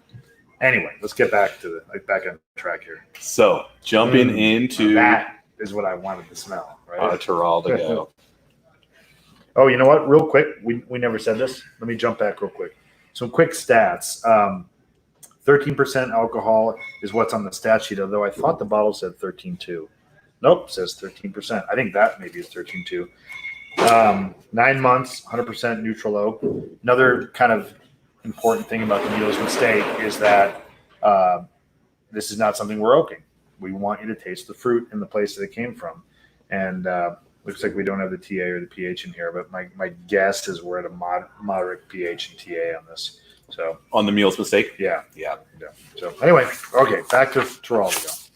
anyway, let's get back on track here. So jumping into that is what I wanted to smell, right? Teraldigo. Oh, you know what? Real quick, we never said this. Let me jump back real quick. Some quick stats. 13% alcohol is what's on the stat sheet, although I thought the bottle said 13.2. Nope, says 13%. I think that maybe is 13.2. 9 months, 100% neutral oak. Another kind of important thing about the Mule's Mistake is that this is not something we're oaking. We want you to taste the fruit in the place that it came from. And looks like we don't have the TA or the pH in here, but my guess is we're at a moderate pH and TA on this. So on the Mule's Mistake? Yeah. So anyway, okay, back to Teraldigo.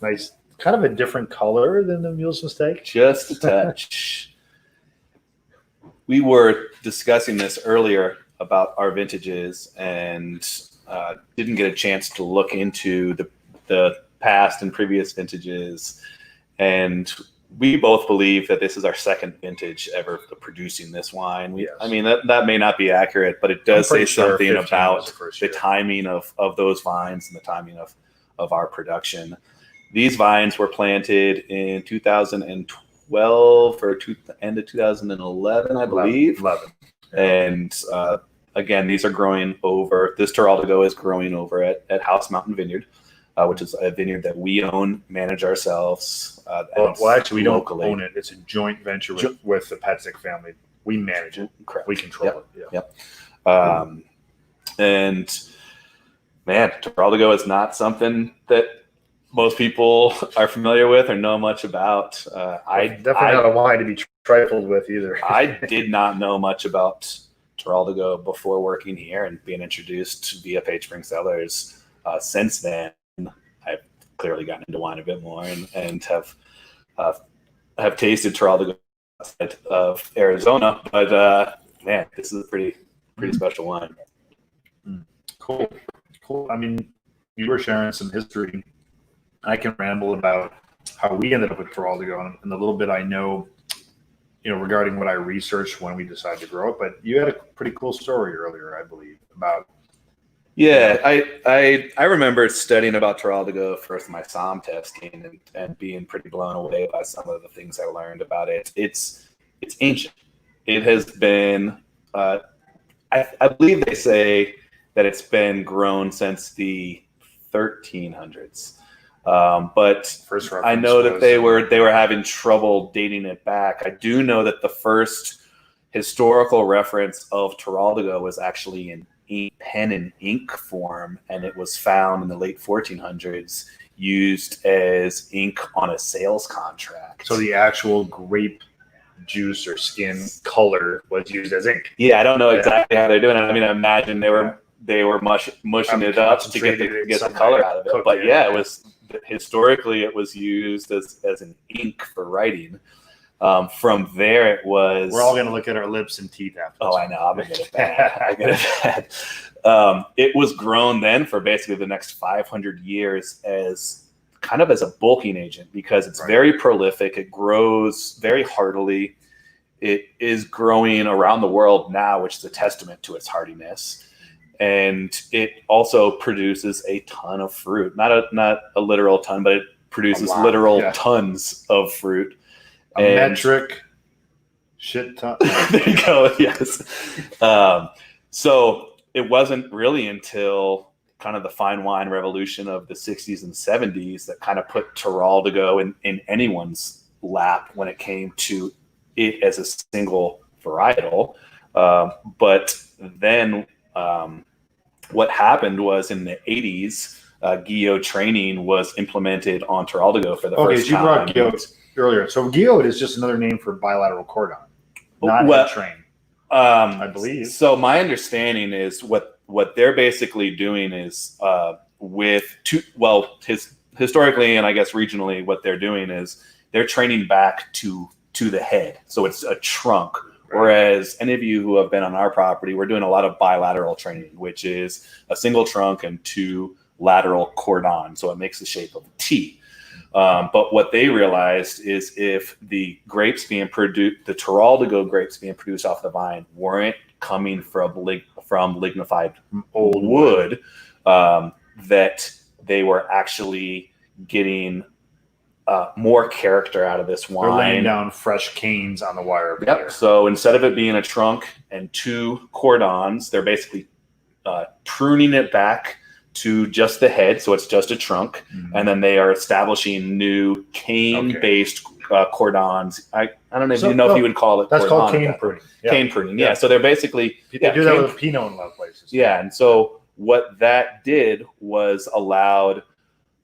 Nice, kind of a different color than the Mule's Mistake. Just a touch. We were discussing this earlier about our vintages and didn't get a chance to look into the past and previous vintages. And we both believe that this is our second vintage ever producing this wine. Yes. I mean, that may not be accurate, but it does say something about the timing of those vines and the timing of our production. These vines were planted in 2012 or end of 2011, I believe. 11. And again, these are growing over, this Teraldigo is growing over at House Mountain Vineyard, which is a vineyard that we own, manage ourselves. Well, actually, we locally. don't own it. It's a joint venture with the Petsick family. We manage it. Correct. We control it. Yeah. Yep. And man, Teraldigo is not something that most people are familiar with or know much about. I definitely not a wine to be trifled with either. I did not know much about Teraldigo before working here and being introduced via Page Spring Cellars. Since then, I've clearly gotten into wine a bit more and have tasted Teraldigo outside of Arizona. But man, this is a pretty special wine. Cool. I mean, you were sharing some history. I can ramble about how we ended up with Teraldigo and the little bit I know, regarding what I researched when we decided to grow it. But you had a pretty cool story earlier, I believe, about. Yeah, I remember studying about Teraldigo for my SOM testing and being pretty blown away by some of the things I learned about it. It's ancient. It has been, I believe they say that it's been grown since the 1300s. But I know that they were having trouble dating it back. I do know that the first historical reference of Teraldigo was actually in pen and ink form, and it was found in the late 1400s used as ink on a sales contract. So the actual grape juice or skin color was used as ink. Yeah, I don't know exactly how they're doing it. I mean, I imagine they were mushing it up to get the color out of it. But yeah, it was historically it was used as an ink for writing. From there, it was. We're all going to look at our lips and teeth after. Oh, I know. I'm going to get it bad. It was grown then for basically the next 500 years as kind of as a bulking agent because it's very prolific. It grows very heartily. It is growing around the world now, which is a testament to its hardiness. And it also produces a ton of fruit. Not a literal ton, but it produces literal tons of fruit. Metric shit ton. There you go. Yes. So it wasn't really until kind of the fine wine revolution of the 60s and 70s that kind of put Teraldigo in anyone's lap when it came to it as a single varietal. But then what happened was in the 80s, Guillot training was implemented on Teraldigo for the first so you time. brought Guillot earlier. So Guillot is just another name for bilateral cordon, not head train, I believe. So my understanding is what they're basically doing is historically and I guess regionally, what they're doing is they're training back to the head. So it's a trunk. Whereas any of you who have been on our property, we're doing a lot of bilateral training, which is a single trunk and 2 lateral cordons. So it makes the shape of a T. But what they realized is if the grapes being produced, the Teraldigo grapes being produced off the vine weren't coming from lignified old wood, that they were actually getting more character out of this wine. They're laying down fresh canes on the wire. Yep. So instead of it being a trunk and 2 cordons, they're basically pruning it back to just the head, so it's just a trunk, and then they are establishing new cane-based cordons. I don't even know if you would call it. That's called cane pruning. Yeah. Cane pruning. Yeah. So they're basically they do that with Pinot in a lot of places. Yeah, and so what that did was allowed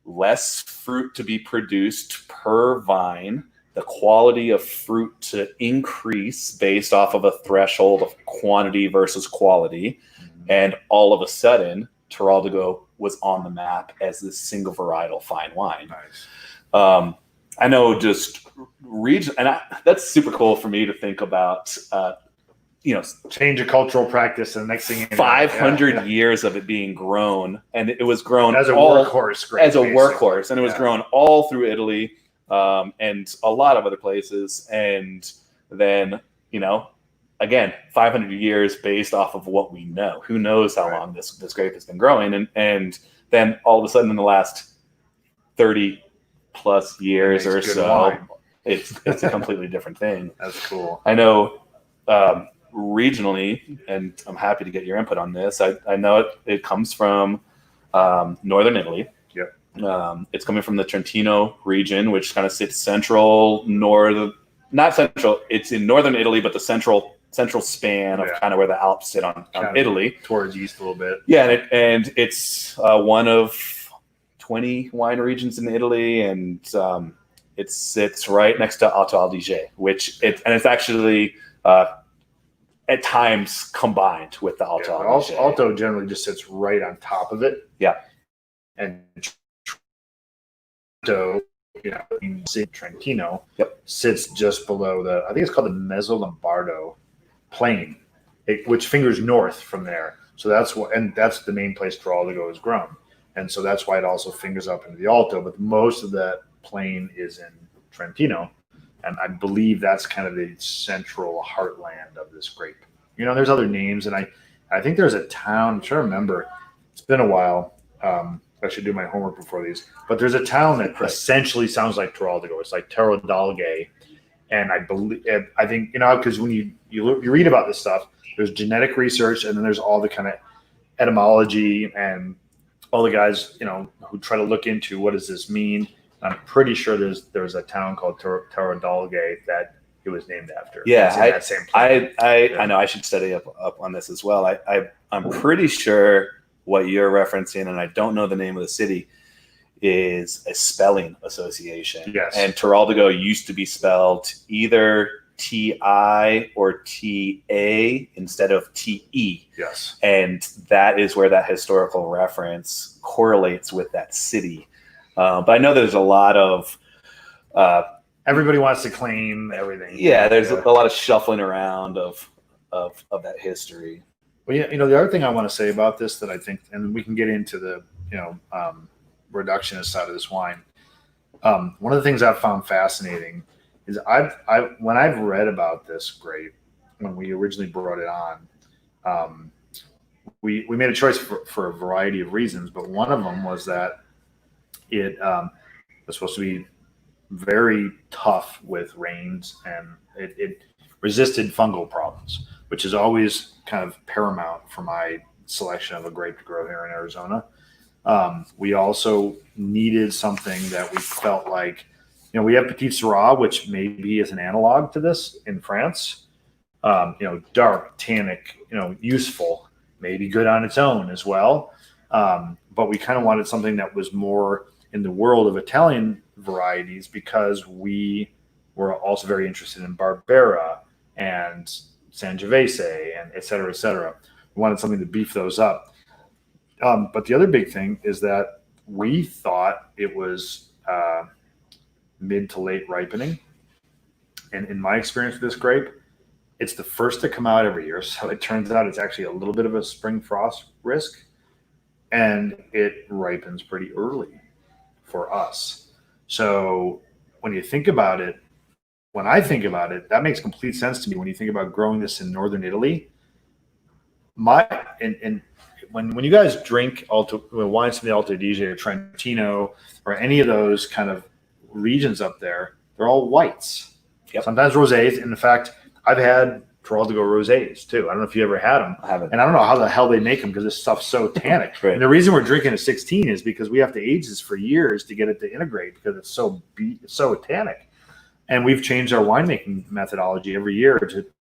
less fruit to be produced per vine, the quality of fruit to increase based off of a threshold of quantity versus quality, and all of a sudden, Teraldigo was on the map as this single varietal fine wine. Nice. I know just region, and that's super cool for me to think about. Change of cultural practice, and the next thing 500 years of it being grown, and it was grown as a workhorse, and it was grown all through Italy, and a lot of other places, and then again, 500 years based off of what we know. Who knows how long this grape has been growing, and then all of a sudden in the last 30 plus years or so, it's a completely different thing. That's cool. I know. Regionally, and I'm happy to get your input on this. I know it comes from northern Italy. Yep. It's coming from the Trentino region, which kind of sits not central. It's in northern Italy, but the central span of kind of where the Alps sit on Italy, towards east a little bit. Yeah, and it's one of 20 wine regions in Italy, and it sits right next to Alto Adige, it's actually. At times combined with the Alto Adige. Alto generally just sits right on top of it. Yeah. And Trento, Trentino, sits just below I think it's called the Mesolombardo plain, which fingers north from there. So that's the main place Teraldigo is grown. And so that's why it also fingers up into the Alto, but most of that plain is in Trentino. And I believe that's kind of the central heartland of this grape. There's other names, and I think there's a town. I'm trying to remember. It's been a while. I should do my homework before these. But there's a town that essentially sounds like Teraldigo. It's like Terra d'Alghe. And I think because when you read about this stuff, there's genetic research, and then there's all the kind of etymology and all the guys who try to look into what does this mean. I'm pretty sure there's a town called Terra d'Alghe that it was named after. Yeah, that same place. I know I should study up on this as well. I'm pretty sure what you're referencing, and I don't know the name of the city, is a spelling association. Yes. And Teraldigo used to be spelled either T-I or T-A instead of T-E. Yes. And that is where that historical reference correlates with that city. But I know there's a lot of everybody wants to claim everything. Yeah, there's a lot of shuffling around of that history. Well, the other thing I want to say about this that I think, and we can get into the reductionist side of this wine. One of the things I've found fascinating is when I've read about this grape when we originally brought it on, we made a choice for a variety of reasons, but one of them was that it was supposed to be very tough with rains, and it resisted fungal problems, which is always kind of paramount for my selection of a grape to grow here in Arizona. We also needed something that we felt like, we have Petit Syrah, which maybe is an analog to this in France. Dark, tannic, useful, maybe good on its own as well. But we kind of wanted something that was more in the world of Italian varieties because we were also very interested in Barbera and Sangiovese and et cetera, et cetera. We wanted something to beef those up. But the other big thing is that we thought it was mid to late ripening. And in my experience with this grape, it's the first to come out every year. So it turns out it's actually a little bit of a spring frost risk. And it ripens pretty early for us. So when you think about it, when I think about it, that makes complete sense to me. When you think about growing this in northern Italy, when you guys drink wines from the Alto Adige or Trentino or any of those kind of regions up there, they're all whites. Yep. Sometimes rosés. In fact, I've had Giraldigo rosés too. I don't know if you ever had them. I haven't. And I don't know how the hell they make them because this stuff's so tannic. Right. And the reason we're drinking a 16 is because we have to age this for years to get it to integrate because it's so tannic. And we've changed our winemaking methodology every year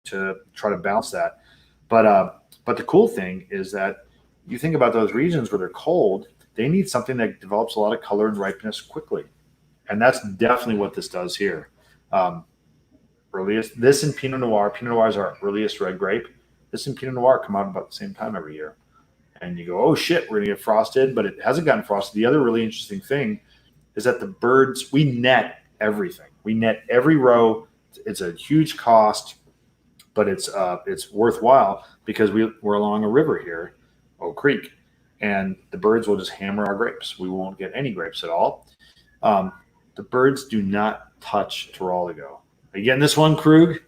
to try to balance that. But the cool thing is that you think about those regions where they're cold, they need something that develops a lot of color and ripeness quickly. And that's definitely what this does here. This and Pinot Noir is our earliest red grape. This and Pinot Noir come out about the same time every year. And you go, oh shit, we're going to get frosted, but it hasn't gotten frosted. The other really interesting thing is that the birds, we net everything. We net every row. It's a huge cost, but it's worthwhile because we're along a river here, Oak Creek, and the birds will just hammer our grapes. We won't get any grapes at all. The birds do not touch Giraldigo. Again, this one, Krug,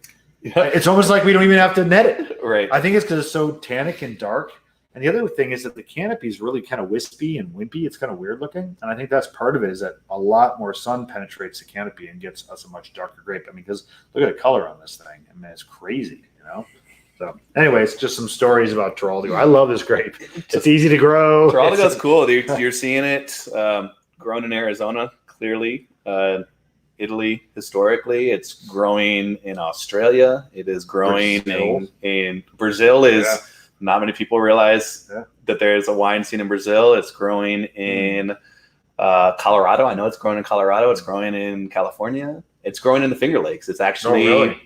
it's almost like we don't even have to net it. Right. I think it's because it's so tannic and dark. And the other thing is that the canopy is really kind of wispy and wimpy. It's kind of weird looking. And I think that's part of it is that a lot more sun penetrates the canopy and gives us a much darker grape. I mean, because look at the color on this thing. I mean, it's crazy, So anyways, just some stories about Giraldigo. I love this grape. It's easy to grow. Giraldigo's cool. You're seeing it grown in Arizona, clearly. Italy, historically, it's growing in Australia. It is growing in Brazil. Not many people realize that there's a wine scene in Brazil. It's growing in Colorado. I know it's growing in Colorado. It's growing in California. It's growing in the Finger Lakes. It's actually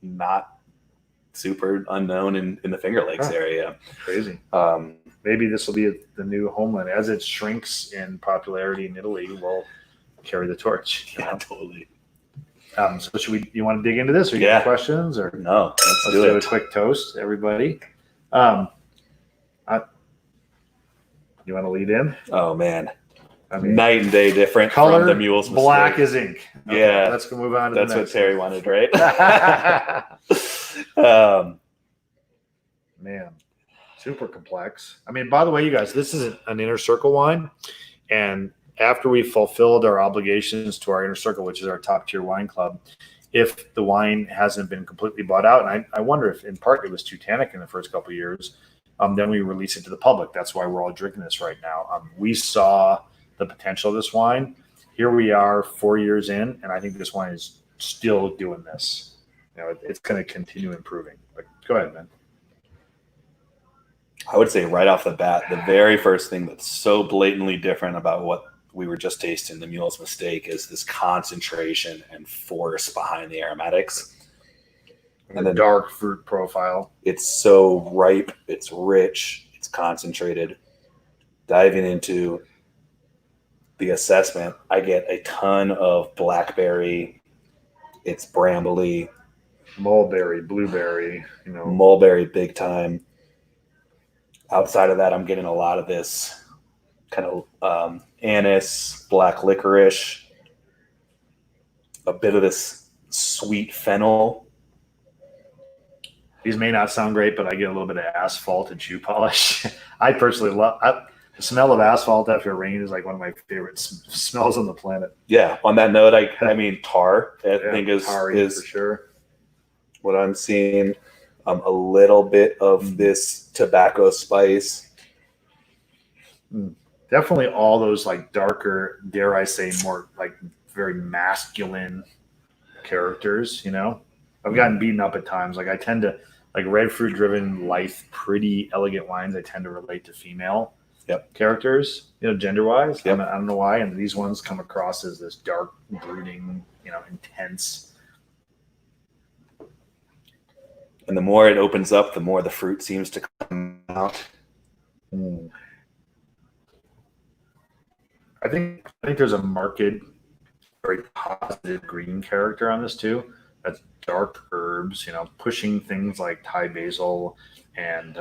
not super unknown in the Finger Lakes area. Crazy. Maybe this will be the new homeland. As it shrinks in popularity in Italy, we'll carry the torch. Yeah, totally. So you want to dig into this or you got questions or no? Let's do a quick toast, everybody. You want to lead in? Oh man. I mean, night and day different color, from the Mule's Mistake. Black as ink. Okay, yeah. Let's go move on to that's the next what Terry wanted, right? Man, super complex. I mean, by the way, you guys, this is an Inner Circle wine. And after we fulfilled our obligations to our Inner Circle, which is our top tier wine club, if the wine hasn't been completely bought out, and I wonder if in part it was too tannic in the first couple of years, then we release it to the public. That's why we're all drinking this right now. We saw the potential of this wine. Here we are 4 years in, and I think this wine is still doing this. It's going to continue improving. But go ahead, man. I would say right off the bat, the very first thing that's so blatantly different about what we were just tasting, the Mule's Mistake, is this concentration and force behind the aromatics. And the dark fruit profile. It's so ripe, it's rich, it's concentrated. Diving into the assessment, I get a ton of blackberry. It's brambly. Mulberry, blueberry, Mulberry big time. Outside of that, I'm getting a lot of this kind of anise, black licorice, a bit of this sweet fennel. These may not sound great, but I get a little bit of asphalt and shoe polish. I personally love the smell of asphalt after rain is like one of my favorite smells on the planet. Yeah. On that note, I mean tar. I think is for sure what I'm seeing. A little bit of this tobacco spice. Definitely all those like darker, dare I say, more like very masculine characters. I've gotten beaten up at times. Like I tend to like red fruit driven, lithe, pretty elegant wines, I tend to relate to female Yep. characters, gender wise. Yep. I don't know why. And these ones come across as this dark, brooding, intense. And the more it opens up, the more the fruit seems to come out. I think there's a marked, very positive green character on this too. That's dark herbs, pushing things like Thai basil and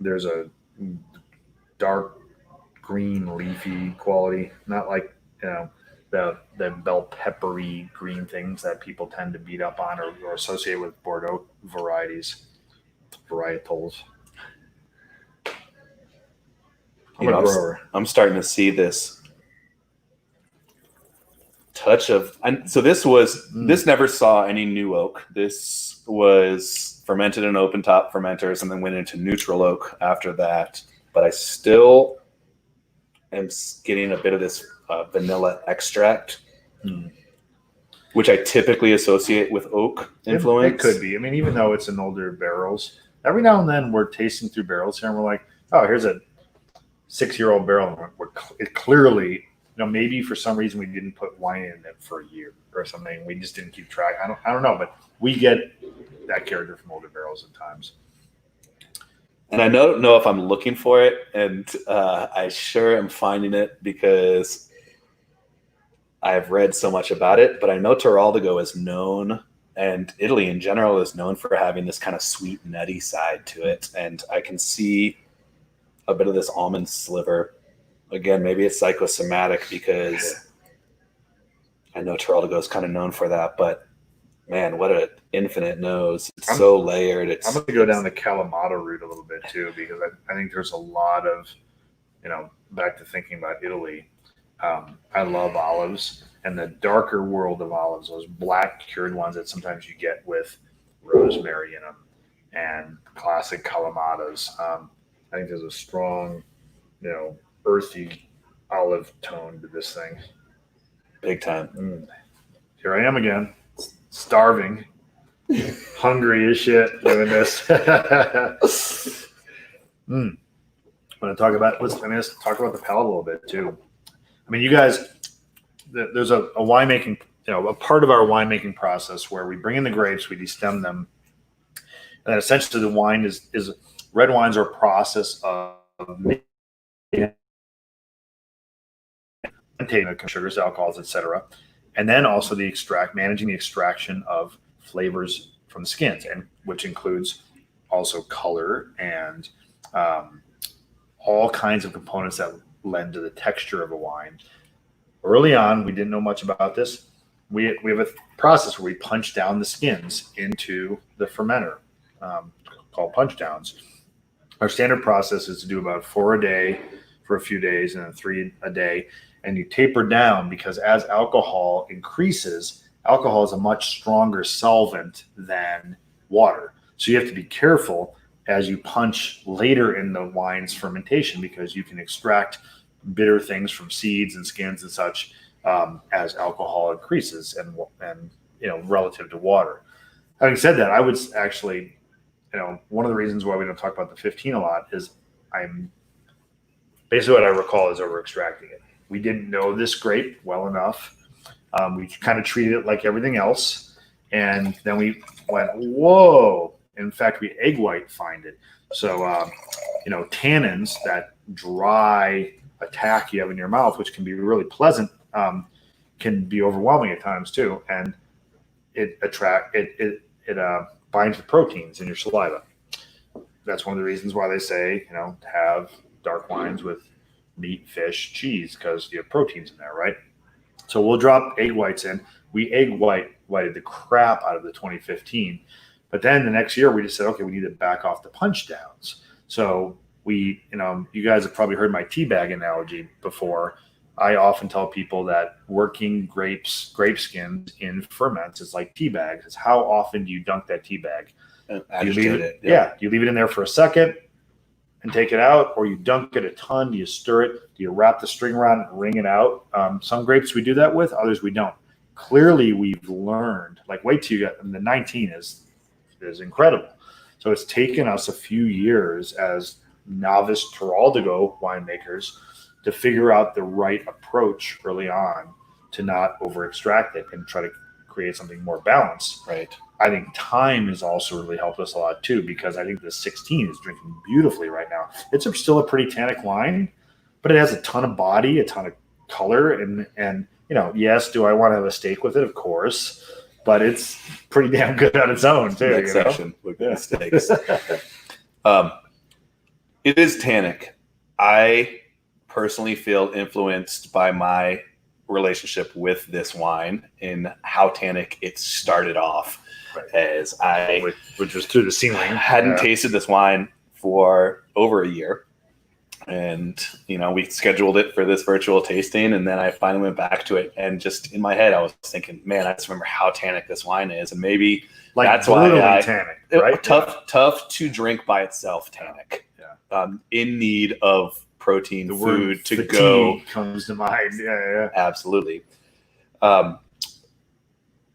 there's a dark green leafy quality, not like the bell peppery green things that people tend to beat up on or associate with Bordeaux varietals. I'm starting to see this touch of. So this never saw any new oak. This was fermented in open top fermenters and then went into neutral oak after that. But I still am getting a bit of this vanilla extract, which I typically associate with oak influence. It could be. I mean, even though it's in older barrels, every now and then we're tasting through barrels here and we're like, oh, here's a 6-year-old barrel. It clearly, maybe for some reason we didn't put wine in it for a year or something. We just didn't keep track. I don't know, but we get that character from older barrels at times. And I don't know if I'm looking for it, and I sure am finding it because I've read so much about it. But I know Teraldigo is known, and Italy in general is known for having this kind of sweet, nutty side to it. And I can see a bit of this almond sliver. Again, maybe it's psychosomatic because I know Teraldigo is kind of known for that, but man, what an infinite nose. It's so layered. I'm going to go down the Kalamata route a little bit too, because I think there's a lot of, back to thinking about Italy. I love olives and the darker world of olives, those black cured ones that sometimes you get with rosemary in them and classic Kalamatas. I think there's a strong, earthy olive tone to this thing. Big time. Here I am again, starving, hungry as shit doing this. I'm going to talk about, let's talk about the palate a little bit too. I mean, you guys, there's a winemaking, a part of our winemaking process where we bring in the grapes, we destem them, and then essentially the wine is red wines are a process of containing sugars, alcohols, etc., and then also managing the extraction of flavors from the skins, and which includes also color and all kinds of components that lend to the texture of a wine. Early on, we didn't know much about this. We have a process where we punch down the skins into the fermenter called punch downs. Our standard process is to do about 4 a day for a few days and then 3 a day. And you taper down because as alcohol increases, alcohol is a much stronger solvent than water. So you have to be careful as you punch later in the wine's fermentation because you can extract bitter things from seeds and skins and such as alcohol increases and relative to water. Having said that, I would actually, one of the reasons why we don't talk about the 15 a lot is basically what I recall is over extracting it. We didn't know this grape well enough. We kind of treated it like everything else. And then we went, whoa. In fact, we egg white find it. So, tannins, that dry attack you have in your mouth, which can be really pleasant, can be overwhelming at times too. And it binds the proteins in your saliva. That's one of the reasons why they say, have dark wines with meat, fish, cheese, because you have proteins in there, right? So we'll drop egg whites in. We egg whited the crap out of the 2015. But then the next year we just said, okay, we need to back off the punch downs. So we, you guys have probably heard my tea bag analogy before. I often tell people that working grape skins in ferments is like tea bags. It's how often do you dunk that tea bag? You leave it, you leave it in there for a second and take it out, or you dunk it a ton. Do you stir it? Do you wrap the string around it and wring it out? Some grapes we do that with, others we don't. clearly we've learned. Like, wait till you get the 19 is incredible. So it's taken us a few years as novice Peraldigo winemakers to figure out the right approach early on to not over extract it and try to create something more balanced. Right. I think time has also really helped us a lot too, because I think the 16 is drinking beautifully right now. It's still a pretty tannic wine, but it has a ton of body, a ton of color, and yes, do I want to have a steak with it? Of course, but it's pretty damn good on its own too. Next section, look at the steaks. It is tannic. I personally feel influenced by my relationship with this wine in how tannic it started off. Right. As which was through the ceiling. I hadn't tasted this wine for over a year, and we scheduled it for this virtual tasting, and then I finally went back to it, and just in my head I was thinking, man, I just remember how tannic this wine is, and maybe that's why tannic, right? Tough to drink by itself, tannic. Yeah. In need of protein the food to fatigue go comes to mind. Yeah. Absolutely.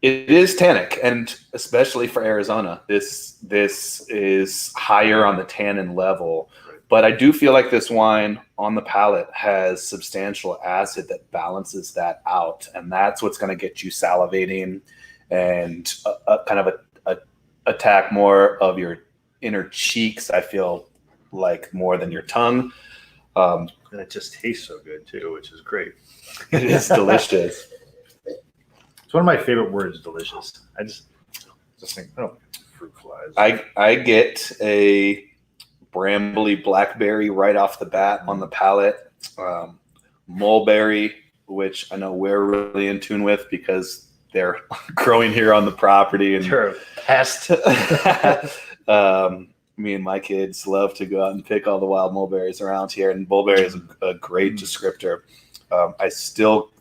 It is tannic, and especially for Arizona, this is higher on the tannin level. Right. But I do feel like this wine on the palate has substantial acid that balances that out, and that's what's going to get you salivating and kind of attack more of your inner cheeks. I feel like more than your tongue. And it just tastes so good too, which is great. It is delicious. It's one of my favorite words, delicious. I just think, fruit flies. I get a brambly blackberry right off the bat on the palate. Mulberry, which I know we're really in tune with because they're growing here on the property. And sure, pest. Me and my kids love to go out and pick all the wild mulberries around here, and mulberry is a great descriptor. I still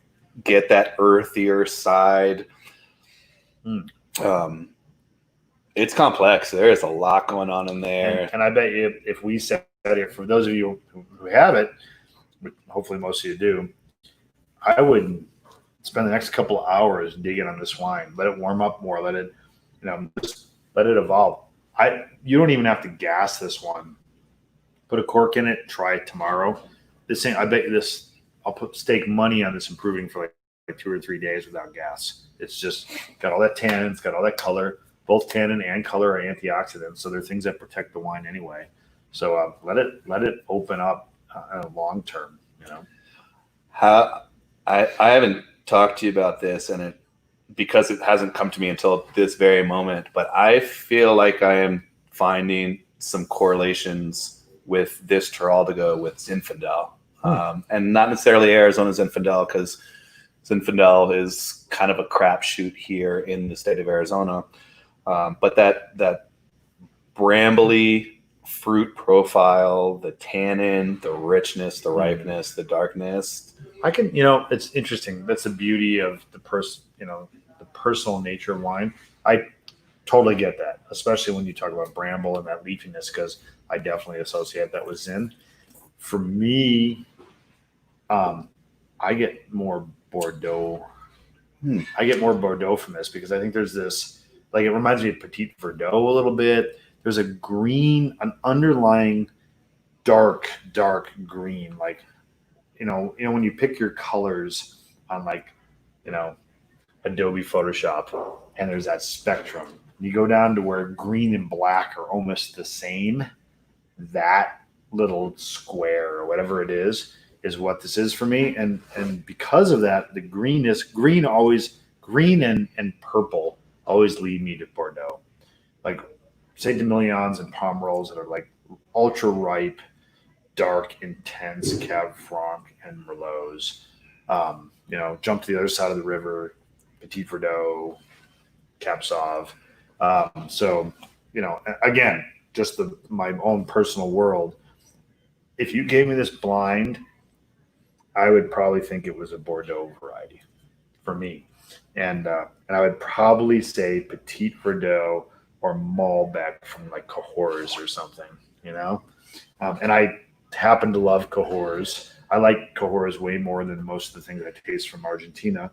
get that earthier side. It's complex. There is a lot going on in there. And I bet you if we said it, for those of you who have it, hopefully most of you do, I would spend the next couple of hours digging on this wine. Let it warm up more. Let it, just let it evolve. You don't even have to gas this one. Put a cork in it. Try it tomorrow. This thing, I bet you this. I'll stake money on this improving for like 2 or 3 days without gas. It's just got all that tannin, it's got all that color. Both tannin and color are antioxidants, so they're things that protect the wine anyway. So let it open up long term. How I haven't talked to you about this, and because it hasn't come to me until this very moment, but I feel like I am finding some correlations with this Teraldigo with Zinfandel. And not necessarily Arizona Zinfandel, because Zinfandel is kind of a crapshoot here in the state of Arizona. But that brambly fruit profile, the tannin, the richness, the ripeness, the darkness. It's interesting. That's the beauty of the personal nature of wine. I totally get that, especially when you talk about bramble and that leafiness, because I definitely associate that with Zin. For me, I get more Bordeaux. I get more Bordeaux from this because I think there's this, like, it reminds me of Petit Verdot a little bit. There's an underlying dark green. Like, when you pick your colors on Adobe Photoshop, and there's that spectrum. You go down to where green and black are almost the same. That little square or whatever it is what this is for me. And because of that, the green and purple always lead me to Bordeaux. Like, say, Demilions and Pomerols that are like ultra ripe, dark, intense Cab Franc and Merlots. Jump to the other side of the river, Petit Verdot, Cab Sauv. Again, just my own personal world. If you gave me this blind, I would probably think it was a Bordeaux variety for me. And I would probably say Petit Verdot or Malbec from like Cahors or something, And I happen to love Cahors. I like Cahors way more than most of the things I taste from Argentina.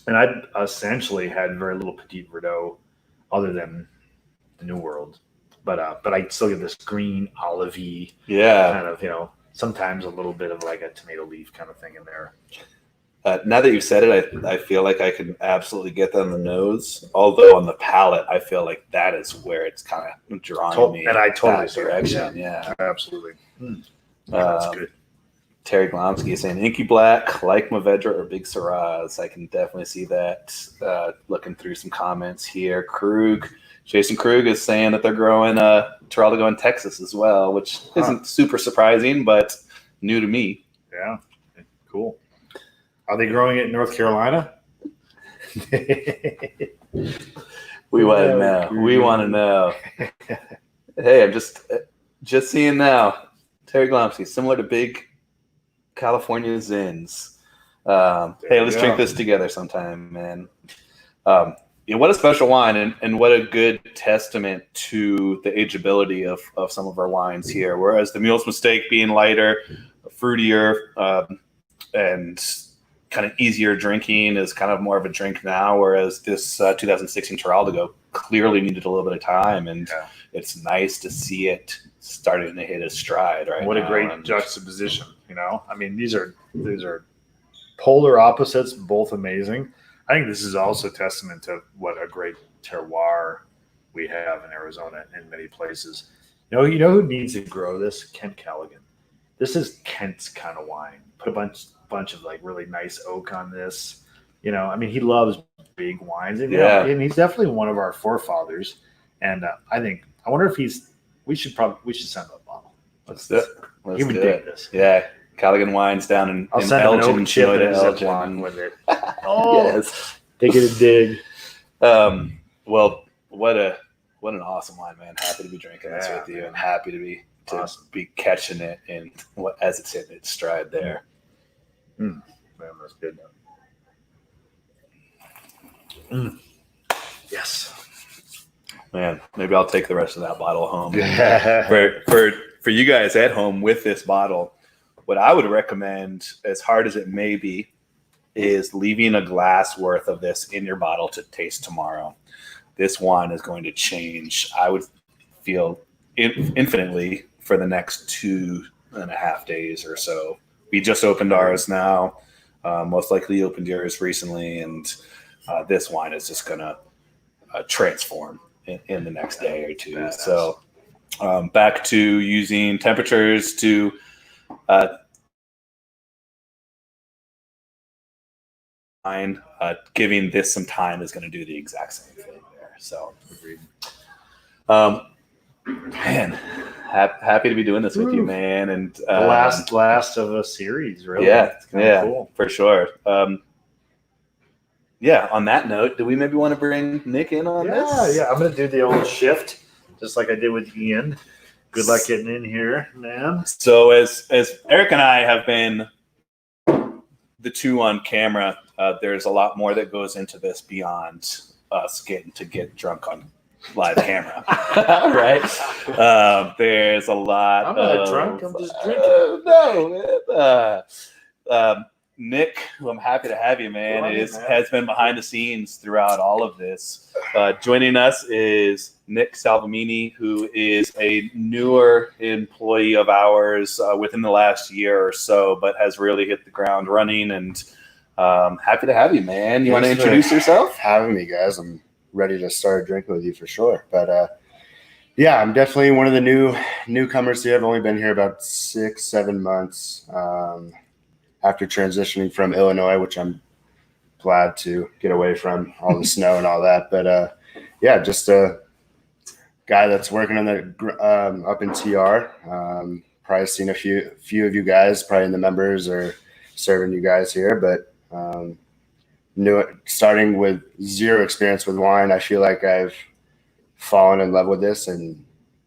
And I essentially had very little Petit Verdot other than the New World. But I still get this green olivey kind of, sometimes a little bit of like a tomato leaf kind of thing in there. Now that you've said it, I feel like I can absolutely get that on the nose. Although on the palate, I feel like that is where it's kind of drawing me and I totally that direction. Yeah. Absolutely. That's good. Terry Glomski is saying Inky Black, like Movedra or Big Syrahs. I can definitely see that. Looking through some comments here, Jason Krug is saying that they're growing Terraldigo in Texas as well, which isn't super surprising, but new to me. Yeah, cool. Are they growing it in North Carolina? We want to know. We want to know. Hey, I'm just seeing now. Terry Glomski, similar to Big California Zins. Hey, let's drink this together sometime, man. What a special wine, and what a good testament to the ageability of some of our wines here. Whereas the Mule's Mistake being lighter, fruitier, and kind of easier drinking is kind of more of a drink now, whereas this 2016 Terraldigo clearly needed a little bit of time, and it's nice to see it starting to hit its stride right now. What a great juxtaposition, I mean, these are polar opposites, both amazing. I think this is also testament to what a great terroir we have in Arizona in many places. You know who needs to grow this? Kent Callaghan. This is Kent's kind of wine. Put a bunch of like really nice oak on this. I mean, he loves big wines, and he's definitely one of our forefathers. And I wonder if we should send him a bottle. Let's do it. He would dig this. Yeah. Callaghan Wines down in I'll send Elgin, him an oak chip and a Elgin. with it. Oh, yes. Take it a dig. Well, what an awesome wine, man. Happy to be drinking this with you, and happy to be catching it as it's hitting its stride there. Man, that's good. Yes. Man, maybe I'll take the rest of that bottle home. For you guys at home with this bottle, what I would recommend, as hard as it may be, is leaving a glass worth of this in your bottle to taste tomorrow. This wine is going to change, I would feel, infinitely for the next 2.5 days or so. We just opened ours now. Most likely you opened yours recently, and this wine is just going to transform in the next day or two. Badass. So back to using temperatures to giving this some time is going to do the exact same thing there. So, man, happy to be doing this with you, man. And the last of a series, really. Yeah, cool. For sure. On that note, do we maybe want to bring Nick in on this? Yeah. I'm going to do the old shift, just like I did with Ian. Good luck getting in here, man. So as Eric and I have been the two on camera, there's a lot more that goes into this beyond us getting to get drunk on live camera. Right? There's a lot. I'm not drunk. I'm just drinking. Nick, who I'm happy to have you, man, has been behind the scenes throughout all of this. Joining us is Nick Salvamini, who is a newer employee of ours within the last year or so, but has really hit the ground running. And happy to have you, man. You want to introduce yourself? Having me, guys. I'm ready to start drinking with you for sure. But I'm definitely one of the newcomers here. I've only been here about 6-7 months. After transitioning from Illinois, which I'm glad to get away from all the snow and all that. But just a guy that's working on the up in TR. Probably seen a few of you guys, probably in the members or serving you guys here. But starting with zero experience with wine, I feel like I've fallen in love with this, and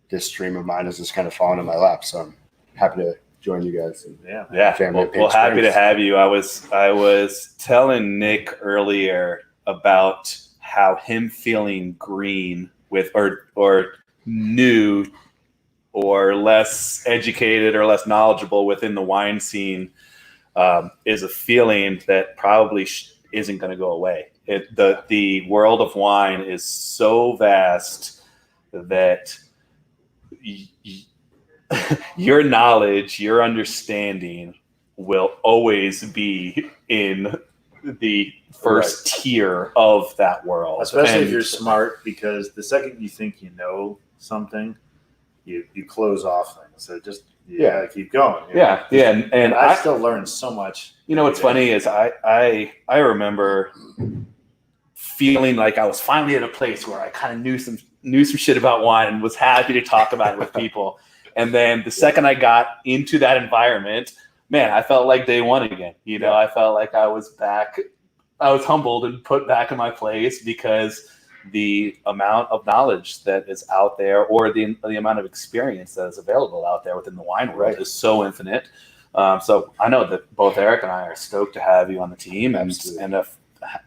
this stream of mine has just kind of fallen in my lap. So I'm happy to join you guys. Well, happy to have you. I was telling Nick earlier about how him feeling green with or new or less educated or less knowledgeable within the wine scene is a feeling that probably isn't going to go away. The world of wine is so vast that your knowledge, your understanding will always be in the first tier of that world. Especially if you're smart, because the second you think you know something, you close off things. So just keep going. And I still learn so much. You know what's funny is I remember feeling like I was finally at a place where I kind of knew some shit about wine and was happy to talk about it with people. And then the second I got into that environment, man, I felt like day one again. You know, I felt like I was back. I was humbled and put back in my place because the amount of knowledge that is out there, or the amount of experience that is available out there within the wine world, is so infinite. So I know that both Eric and I are stoked to have you on the team, and have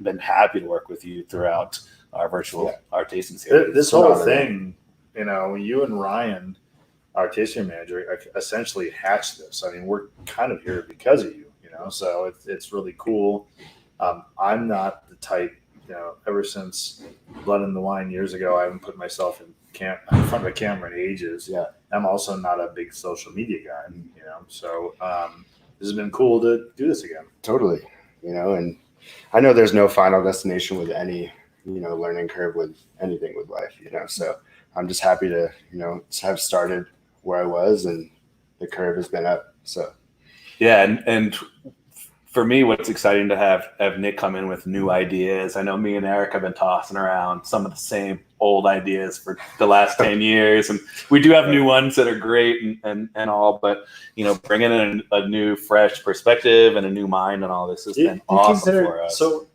been happy to work with you throughout our virtual our tasting series. This whole thing, you know, you and Ryan, our tasting manager, essentially hatched this. I mean, we're kind of here because of you, you know, so it's really cool. I'm not the type, you know, ever since Blood in the Wine years ago, I haven't put myself in front of a camera in ages. Yeah. I'm also not a big social media guy, you know, so this has been cool to do this again. Totally. You know, and I know there's no final destination with any, you know, learning curve with anything with life, you know, so I'm just happy to, you know, have started where I was, and the curve has been up. So and for me, what's exciting to have Nick come in with new ideas. I know me and Eric have been tossing around some of the same old ideas for the last 10 years. And we do have new ones that are great and all, but, you know, bringing in a new, fresh perspective and a new mind and all this has been awesome for us. So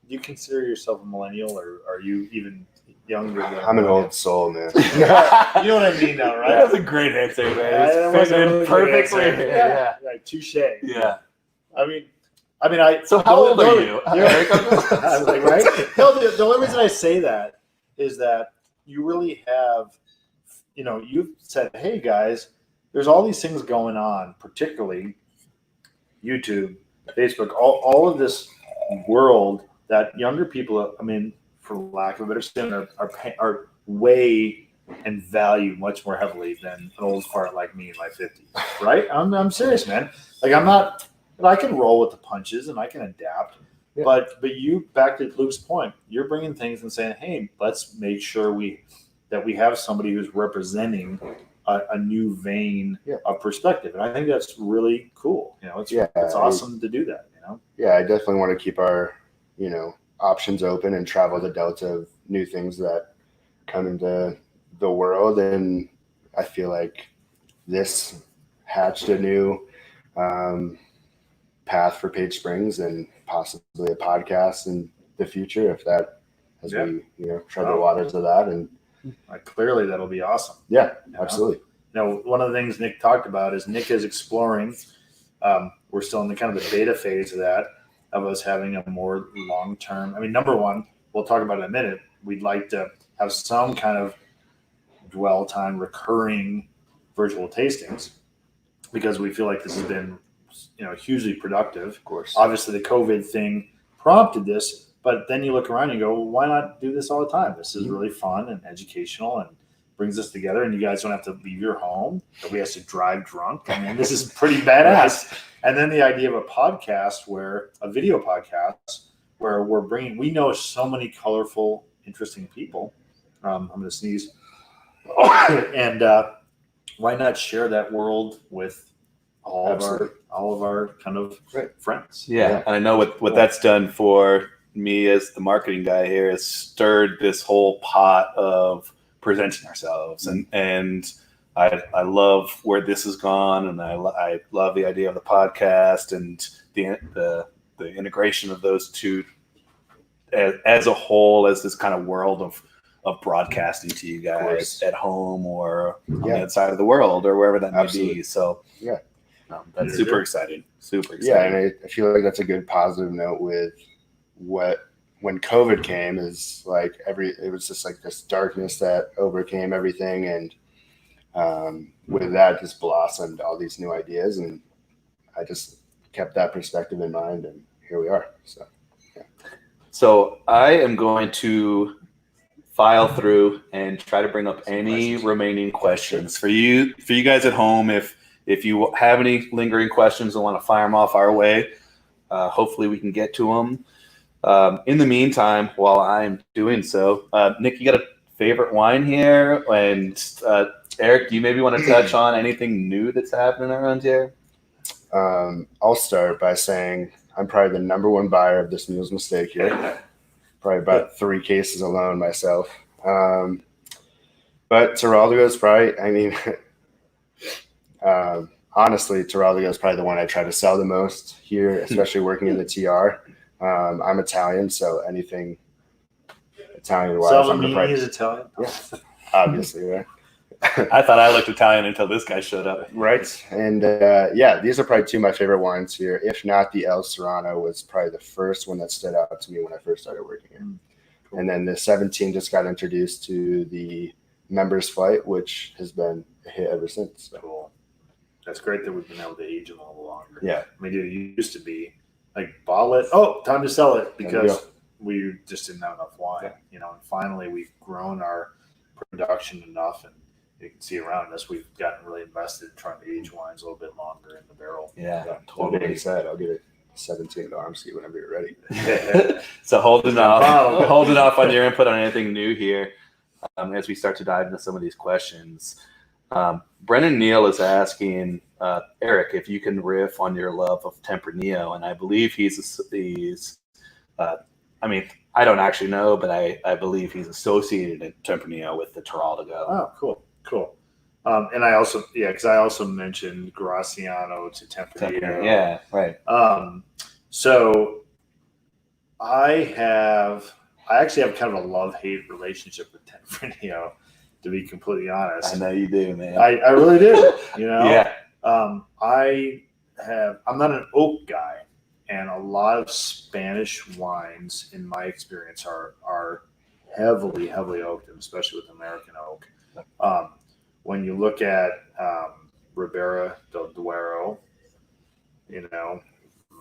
do you consider yourself a millennial, or are you even younger than I'm an old soul, man. You know what I mean, though, right? That's a great answer, man. That was a really perfectly. good answer. Yeah. Like, touche. Yeah. So how old are you? Eric? I was like, right? No, the only reason I say that is that you really have, you know, you've said, hey guys, there's all these things going on, particularly YouTube, Facebook, all of this world that younger people, I mean, for lack of a better term, are weigh and value much more heavily than an old fart like me in my 50s, right? I'm serious, man. Like, I'm not. But I can roll with the punches and I can adapt. Yeah. But you, back to Luke's point, you're bringing things and saying, hey, let's make sure that we have somebody who's representing a new vein of perspective. And I think that's really cool. You know, it's awesome to do that, you know? Yeah, I definitely want to keep our, you know, options open and travel the delta of new things that come into the world. And I feel like this hatched a new path for Page Springs, and possibly a podcast in the future if that, as we, you know, tread the waters of that. And clearly that'll be awesome. Yeah, absolutely. You know, one of the things Nick talked about is Nick is exploring. We're still in the kind of the beta phase of that, of us having a more long-term. I mean, number one, we'll talk about it in a minute. We'd like to have some kind of dwell time, recurring virtual tastings, because we feel like this has been, you know, hugely productive. Of course. Obviously, the COVID thing prompted this, but then you look around and you go, well, why not do this all the time? This is really fun and educational and brings us together, and you guys don't have to leave your home. Nobody has to drive drunk. I mean, this is pretty badass. And then the idea of a podcast, a video podcast, where we know so many colorful, interesting people. I'm going to sneeze. And why not share that world with all of our kind of friends? Yeah. And I know what that's done for me as the marketing guy here is stirred this whole pot of presenting ourselves. And I love where this has gone, and I love the idea of the podcast and the integration of those two as a whole, as this kind of world of broadcasting to you guys at home or on the outside of the world or wherever that may be. So that's super exciting. Super exciting. Yeah, and I feel like that's a good positive note with when COVID came, is like it was just like this darkness that overcame everything, and with that just blossomed all these new ideas, and I just kept that perspective in mind, and here we are. So So I am going to file through and try to bring up any remaining questions for you guys at home. If you have any lingering questions and want to fire them off our way, hopefully we can get to them. In the meantime, while I'm doing so, Nick, you got a favorite wine here? And Eric, do you maybe want to touch on anything new that's happening around here? I'll start by saying I'm probably the number one buyer of this Mule's Mistake here. Probably about 3 cases alone myself. But Terraldigo is probably, I mean, honestly, Terraldigo is probably the one I try to sell the most here, especially working in the TR. I'm Italian, so anything Italian-wise. Salvini is Italian? Yeah, obviously, right? I thought I looked Italian until this guy showed up. Right. And these are probably 2 of my favorite wines here. If not, the El Serrano was probably the first one that stood out to me when I first started working here. Cool. And then the 17 just got introduced to the members flight, which has been a hit ever since. So. Cool. That's great that we've been able to age them a little longer. Yeah. I mean, it used to be like bottle it. Oh, time to sell it because we just didn't have enough wine, and finally we've grown our production enough, and you can see around us, we've gotten really invested in trying to age wines a little bit longer in the barrel. Yeah, totally. Being said, I'll give it 17 Glomksi whenever you're ready. So holding off on your input on anything new here, as we start to dive into some of these questions. Brennan Neal is asking Eric if you can riff on your love of Tempranillo, and I believe he's I mean, I don't actually know, but I believe he's associated in Tempranillo with the Terraldigo. Oh, cool. And I also, because I also mentioned Graciano to Tempranillo. Yeah, right. So I actually have kind of a love-hate relationship with Tempranillo, to be completely honest. I know you do, man. I really do. Yeah. I'm not an oak guy, and a lot of Spanish wines, in my experience, are heavily oaked, especially with American oak. When you look at Ribera del Duero,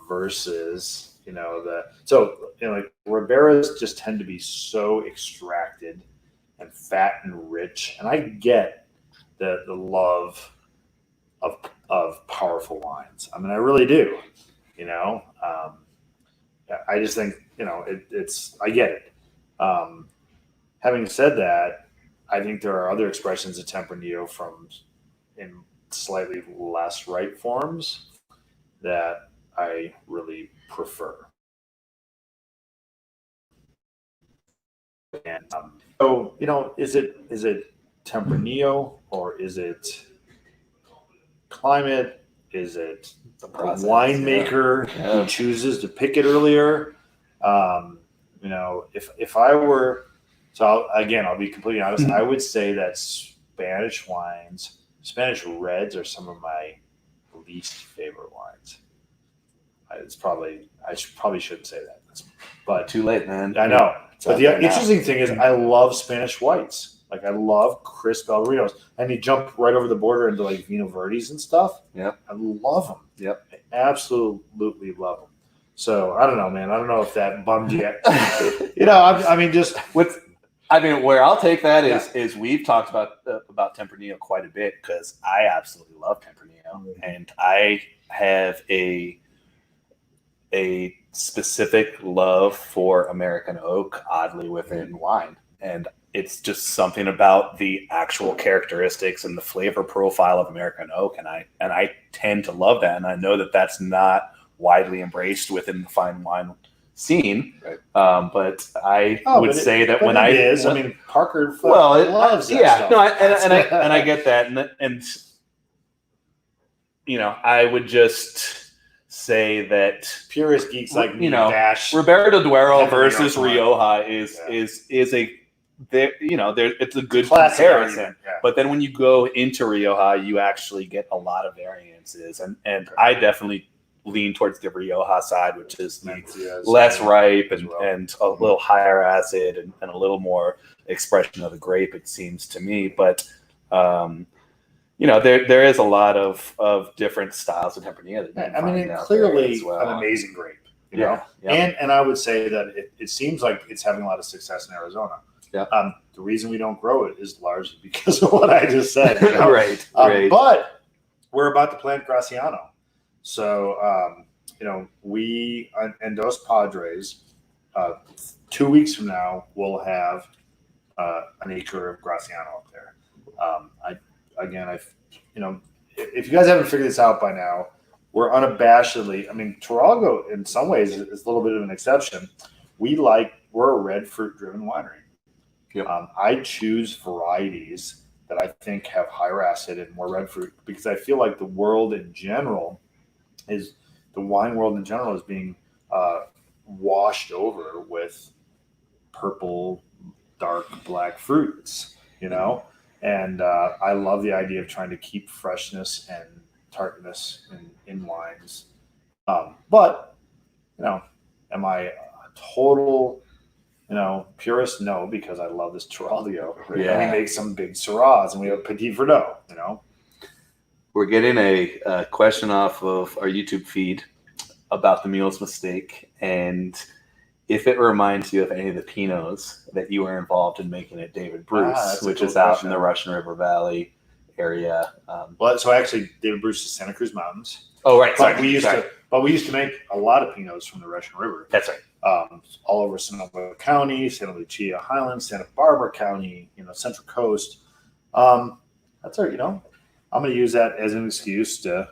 versus like Riberas just tend to be so extracted and fat and rich, and I get the love of powerful wines. I mean, I really do. I just think I get it. Having said that, I think there are other expressions of Tempranillo in slightly less ripe forms that I really prefer. And so, is it Tempranillo, or is it climate? Is it the winemaker who chooses to pick it earlier? If I were, I'll be completely honest. I would say that Spanish reds are some of my least favorite wines. I probably shouldn't say that, but too late, man. I know. But the interesting thing is, I love Spanish whites. Like, I love crisp Albarinos, and you jump right over the border into like Vino Verdis and stuff. Yeah, I love them. Yep, I absolutely love them. So I don't know, man. I don't know if that bummed you. Where I'll take that is we've talked about Tempranillo quite a bit, because I absolutely love Tempranillo, and I have a specific love for American oak, oddly, within wine, and it's just something about the actual characteristics and the flavor profile of American oak, and I tend to love that, and I know that that's not widely embraced within the fine wine scene, right. But I would say that when I is, Parker loves that stuff. No, and I get that, and I would just say that purist geeks like me, Ribera del Duero versus Rioja is it's a good comparison. Yeah. But then when you go into Rioja, you actually get a lot of variances, and I definitely lean towards the Rioja side, which is less ripe and a little higher acid and a little more expression of the grape, it seems to me. But there is a lot of different styles of Tempranillo. Clearly an amazing grape. You know? And I would say that it seems like it's having a lot of success in Arizona. Yeah. The reason we don't grow it is largely because of what I just said. You know? Right. But we're about to plant Graciano. So, we and Dos Padres, 2 weeks from now, we'll have an acre of Graciano up there. If you guys haven't figured this out by now, we're unabashedly, Toronto in some ways is a little bit of an exception. We're a red fruit driven winery. Yep. I choose varieties that I think have higher acid and more red fruit because I feel like the wine world in general is being washed over with purple, dark, black fruits, and I love the idea of trying to keep freshness and tartness in wines. But am I a total purist? No, because I love this Terraldio. Yeah. And we make some big Syrahs and we have Petit Verdot, We're getting a question off of our YouTube feed about the Mule's Mistake, and if it reminds you of any of the Pinots that you were involved in making at David Bruce, which is out in the Russian River Valley area. So actually, David Bruce is Santa Cruz Mountains. Oh, right. But we used to make a lot of Pinots from the Russian River. That's right. All over Sonoma County, Santa Lucia Highlands, Santa Barbara County, Central Coast. That's our, I'm going to use that as an excuse to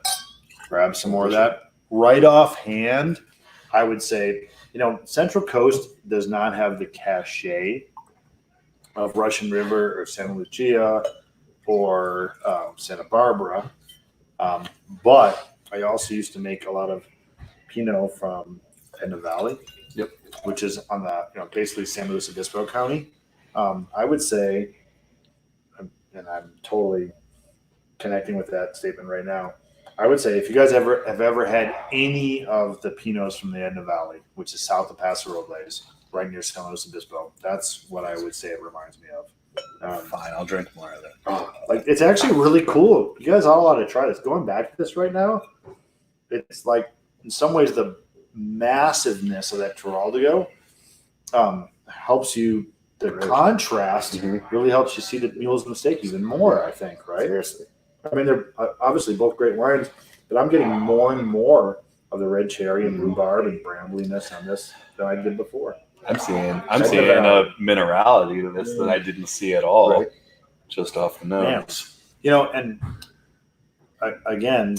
grab some more of that. Right offhand, I would say, Central Coast does not have the cachet of Russian River or Santa Lucia or Santa Barbara. But I also used to make a lot of Pinot from Penda Valley, which is on the, basically San Luis Obispo County. I would say, and I'm totally connecting with that statement right now, I would say if you guys have ever had any of the Pinots from the Edna Valley, which is south of Paso Robles, right near San Luis Obispo, that's what I would say it reminds me of. Fine, I'll drink more of it. It's actually really cool. You guys all ought to try this. Going back to this right now, it's like in some ways the massiveness of that Terraldio helps you. The contrast really helps you see the Mule's Mistake even more, I think, right? Seriously. They're obviously both great wines, but I'm getting more and more of the red cherry and rhubarb and brambliness on this than I did before. I'm seeing a minerality to this that I didn't see at all, just off the nose. And again,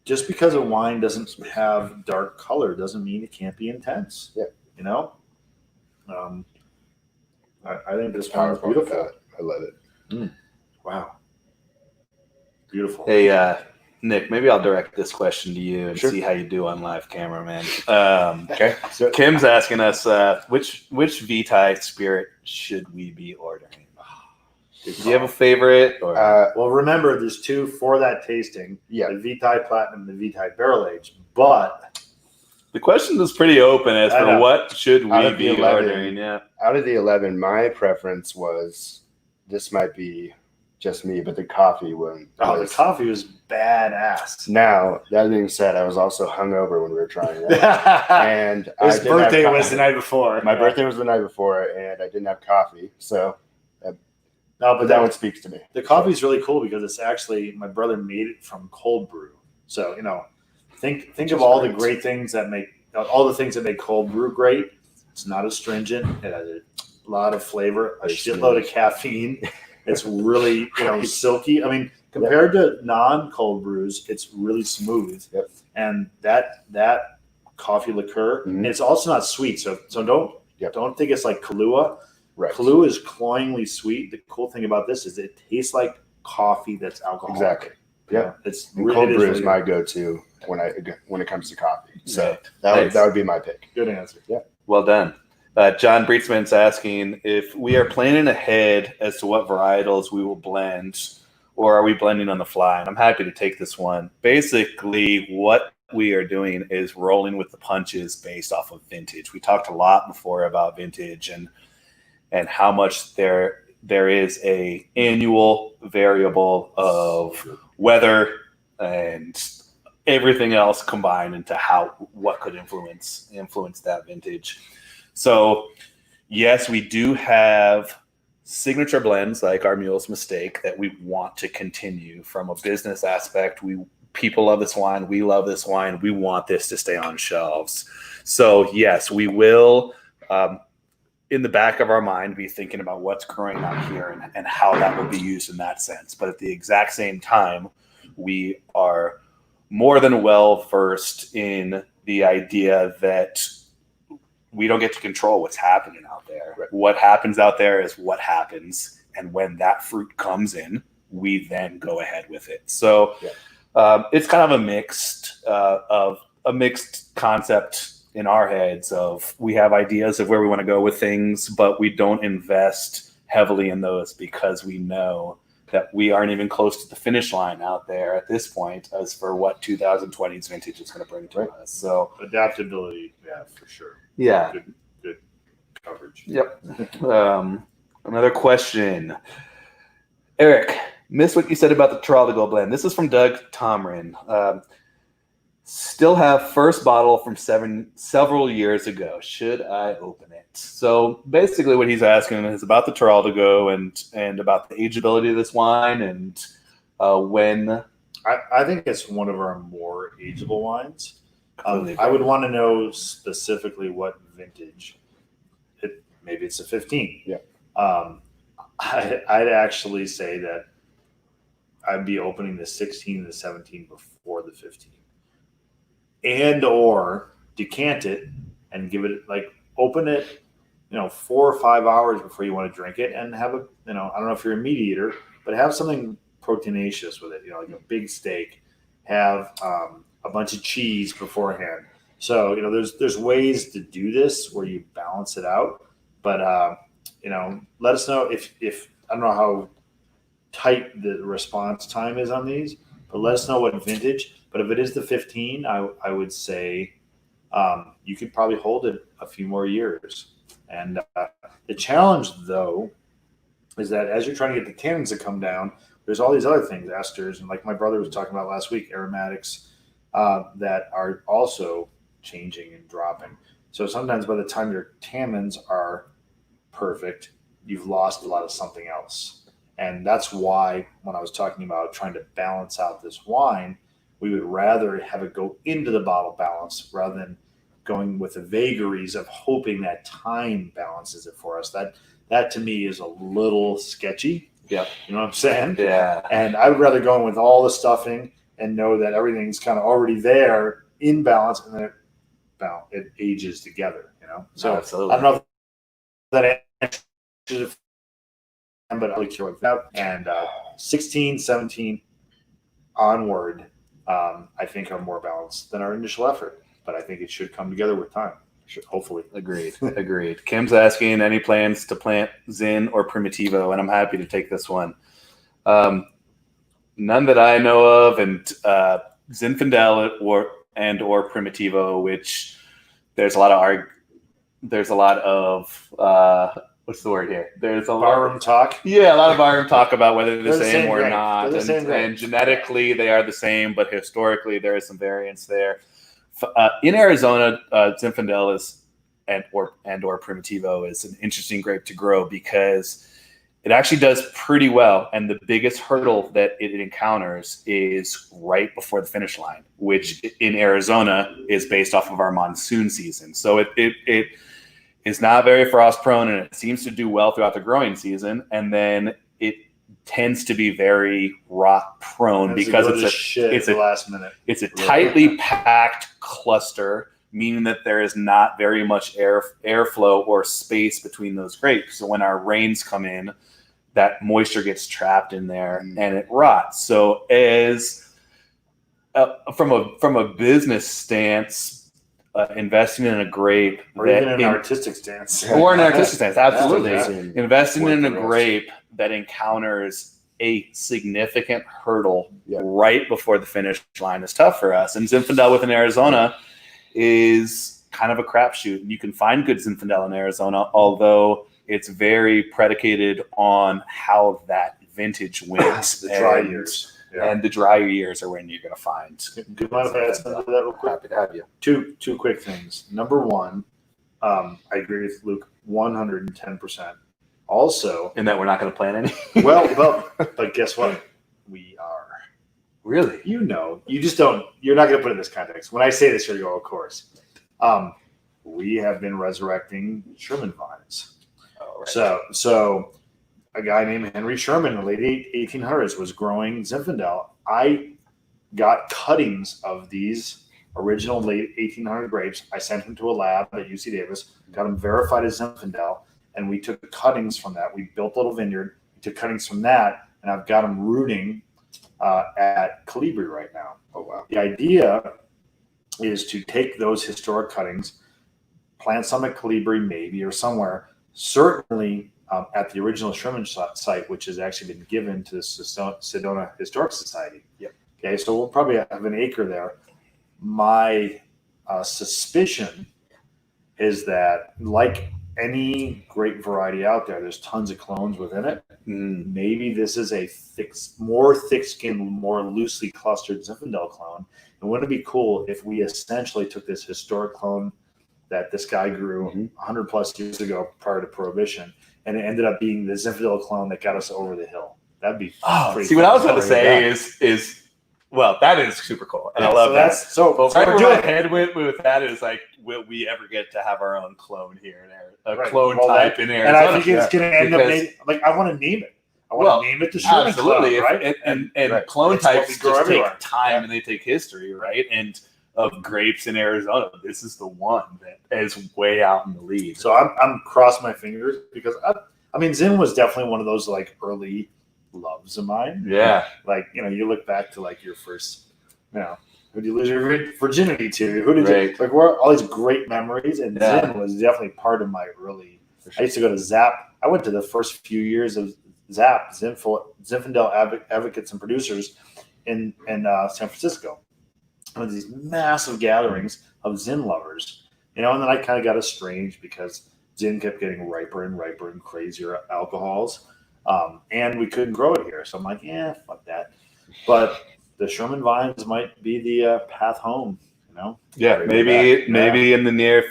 just because a wine doesn't have dark color doesn't mean it can't be intense. Yeah. I think this wine is beautiful. I love it. Wow. Beautiful. Hey, Nick, maybe I'll direct this question to you and see how you do on live camera, man. Okay. So, Kim's asking us, which Vitae spirit should we be ordering? Do you have a favorite? Or? Well, remember, there's two for that tasting. Yeah. The Vitae Platinum and the Vitae Barrel Age. But the question is pretty open as for what should we be 11, ordering. Yeah. Out of the 11, my preference was, this might be just me, but the coffee one. The coffee was badass. Now, that being said, I was also hungover when we were trying it. And his birthday was the night before. My birthday was the night before, and I didn't have coffee. So, but that one speaks to me. The coffee is really cool because it's actually, my brother made it from cold brew. So, think of all the great things that make, all the things that make cold brew great. It's not astringent. It has a lot of flavor, a shitload of caffeine. It's really, silky. Compared to non-cold brews, it's really smooth. Yep. And that coffee liqueur, and it's also not sweet. So don't think it's like Kahlua. Right. Kahlua is cloyingly sweet. The cool thing about this is it tastes like coffee that's alcoholic. Exactly. Yeah. It's cold brew is my go-to when it comes to coffee. So that would be my pick. Good answer. Yeah. Well done. John Breetzman's asking if we are planning ahead as to what varietals we will blend, or are we blending on the fly? And I'm happy to take this one. Basically, what we are doing is rolling with the punches based off of vintage. We talked a lot before about vintage and how much there is a annual variable of weather and everything else combined into what could influence that vintage. So yes, we do have signature blends like our Mule's Mistake that we want to continue from a business aspect. People love this wine. We love this wine. We want this to stay on shelves. So yes, we will, in the back of our mind, be thinking about what's growing out here and how that will be used in that sense. But at the exact same time, we are more than well versed in the idea that we don't get to control what's happening out there. Right. What happens out there is what happens. And when that fruit comes in, we then go ahead with it. So it's kind of a mixed concept in our heads of we have ideas of where we want to go with things, but we don't invest heavily in those because we know that we aren't even close to the finish line out there at this point as for what 2020's vintage is going to bring to us. So adaptability, yeah, for sure. Yeah. Good coverage. Yep. Another question. Eric, missed what you said about the Trolligo blend. This is from Doug Tomrin. Still have first bottle from several years ago. Should I open it? So basically what he's asking is about the Trolligo and about the ageability of this wine and when. I think it's one of our more ageable wines. I would want to know specifically what vintage. Maybe it's a 15. Yeah. I'd actually say that I'd be opening the 16 and the 17 before the 15. And or decant it and give it open it, 4 or 5 hours before you want to drink it and have I don't know if you're a meat eater, but have something proteinaceous with it, like a big steak, have a bunch of cheese beforehand. So, there's ways to do this where you balance it out, but let us know if I don't know how tight the response time is on these, but let us know what vintage. But if it is the 15, I would say you could probably hold it a few more years. And the challenge, though, is that as you're trying to get the tannins to come down, there's all these other things, esters, and like my brother was talking about last week, aromatics that are also changing and dropping. So sometimes by the time your tannins are perfect, you've lost a lot of something else. And that's why when I was talking about trying to balance out this wine, we would rather have it go into the bottle balance rather than going with the vagaries of hoping that time balances it for us. That to me is a little sketchy. Yeah. You know what I'm saying? Yeah. And I would rather go in with all the stuffing and know that everything's kind of already there in balance, and then it ages together, So absolutely. I don't know if that answers it, but I'll cure with that. And 16, 17 onward, I think are more balanced than our initial effort, but I think it should come together with time. Hopefully. Agreed. Kim's asking any plans to plant Zin or Primitivo, and I'm happy to take this one. None that I know of, and Zinfandel or Primitivo, which there's a lot of what's the word here? There's a barroom talk. Yeah, a lot of barroom talk about whether they're the same or grape. not. And genetically, they are the same, but historically, there is some variance there. In Arizona, Zinfandel or Primitivo is an interesting grape to grow because it actually does pretty well. And the biggest hurdle that it encounters is right before the finish line, which in Arizona is based off of our monsoon season. So it is not very frost prone, and it seems to do well throughout the growing season. And then it tends to be very rot prone because it's a last minute. It's a tightly packed cluster, meaning that there is not very much airflow or space between those grapes. So when our rains come in, that moisture gets trapped in there and it rots. So as from a business stance, investing in a grape, or even an artistic stance, absolutely. Yeah. Investing in a grape that encounters a significant hurdle right before the finish line is tough for us. And Zinfandel within Arizona is kind of a crapshoot. You can find good Zinfandel in Arizona, although it's very predicated on how that vintage wins. The dry years. And the drier years are when you're going to find. Do you mind if I add something to that real quick? Happy to have you. Two quick things. Number one, I agree with Luke 110%. Also, In that we're not going to plant any. but guess what? We are. Really? You just don't. You're not going to put it in this context. When I say this, you're going to go, of course. We have been resurrecting Sherman vines. Oh, right. So a guy named Henry Sherman in the late 1800s was growing Zinfandel. I got cuttings of these original late 1800 grapes. I sent them to a lab at UC Davis, got them verified as Zinfandel, and we took cuttings from that. We built a little vineyard, we took cuttings from that, and I've got them rooting at Colibri right now. Oh, wow. The idea is to take those historic cuttings, plant some at Colibri maybe or somewhere, certainly at the original Sherman site, which has actually been given to the Sedona Historic Society. Yep. Okay, so we'll probably have an acre there. My suspicion is that, like any grape variety out there, there's tons of clones within it. Maybe this is a more thick-skinned, more loosely clustered Zinfandel clone. And wouldn't it be cool if we essentially took this historic clone that this guy grew 100 plus years ago prior to Prohibition, and it ended up being the Zinfandel clone that got us over the hill? That'd be see, what I was going to say is well, that is super cool, and I love that. So right we're where doing my head went with that is like, will we ever get to have our own clone here in Arizona? Right. Clone Well, type in Arizona? And I think it's going to end up Because- I want to name it. I want to name it the Sherman absolutely, clone, right? And right. clone That's what types we just grow everywhere. take time and they take history, right? And of grapes in Arizona, this is the one that is way out in the lead. So I'm crossing my fingers because I mean, Zin was definitely one of those like early loves of mine. Yeah. Like, you look back to like your first, who did you lose your virginity to? Who did Right. you like? Were all these great memories, and Yeah. Zin was definitely part of my early. I used to go to Zap. I went to the first few years of Zap, Zinfandel Advocates and Producers in San Francisco. And these massive gatherings of Zin lovers, and then I kind of got estranged because Zin kept getting riper and riper and crazier alcohols, and we couldn't grow it here. So I'm like, fuck that. But the Sherman vines might be the path home, Yeah, maybe in the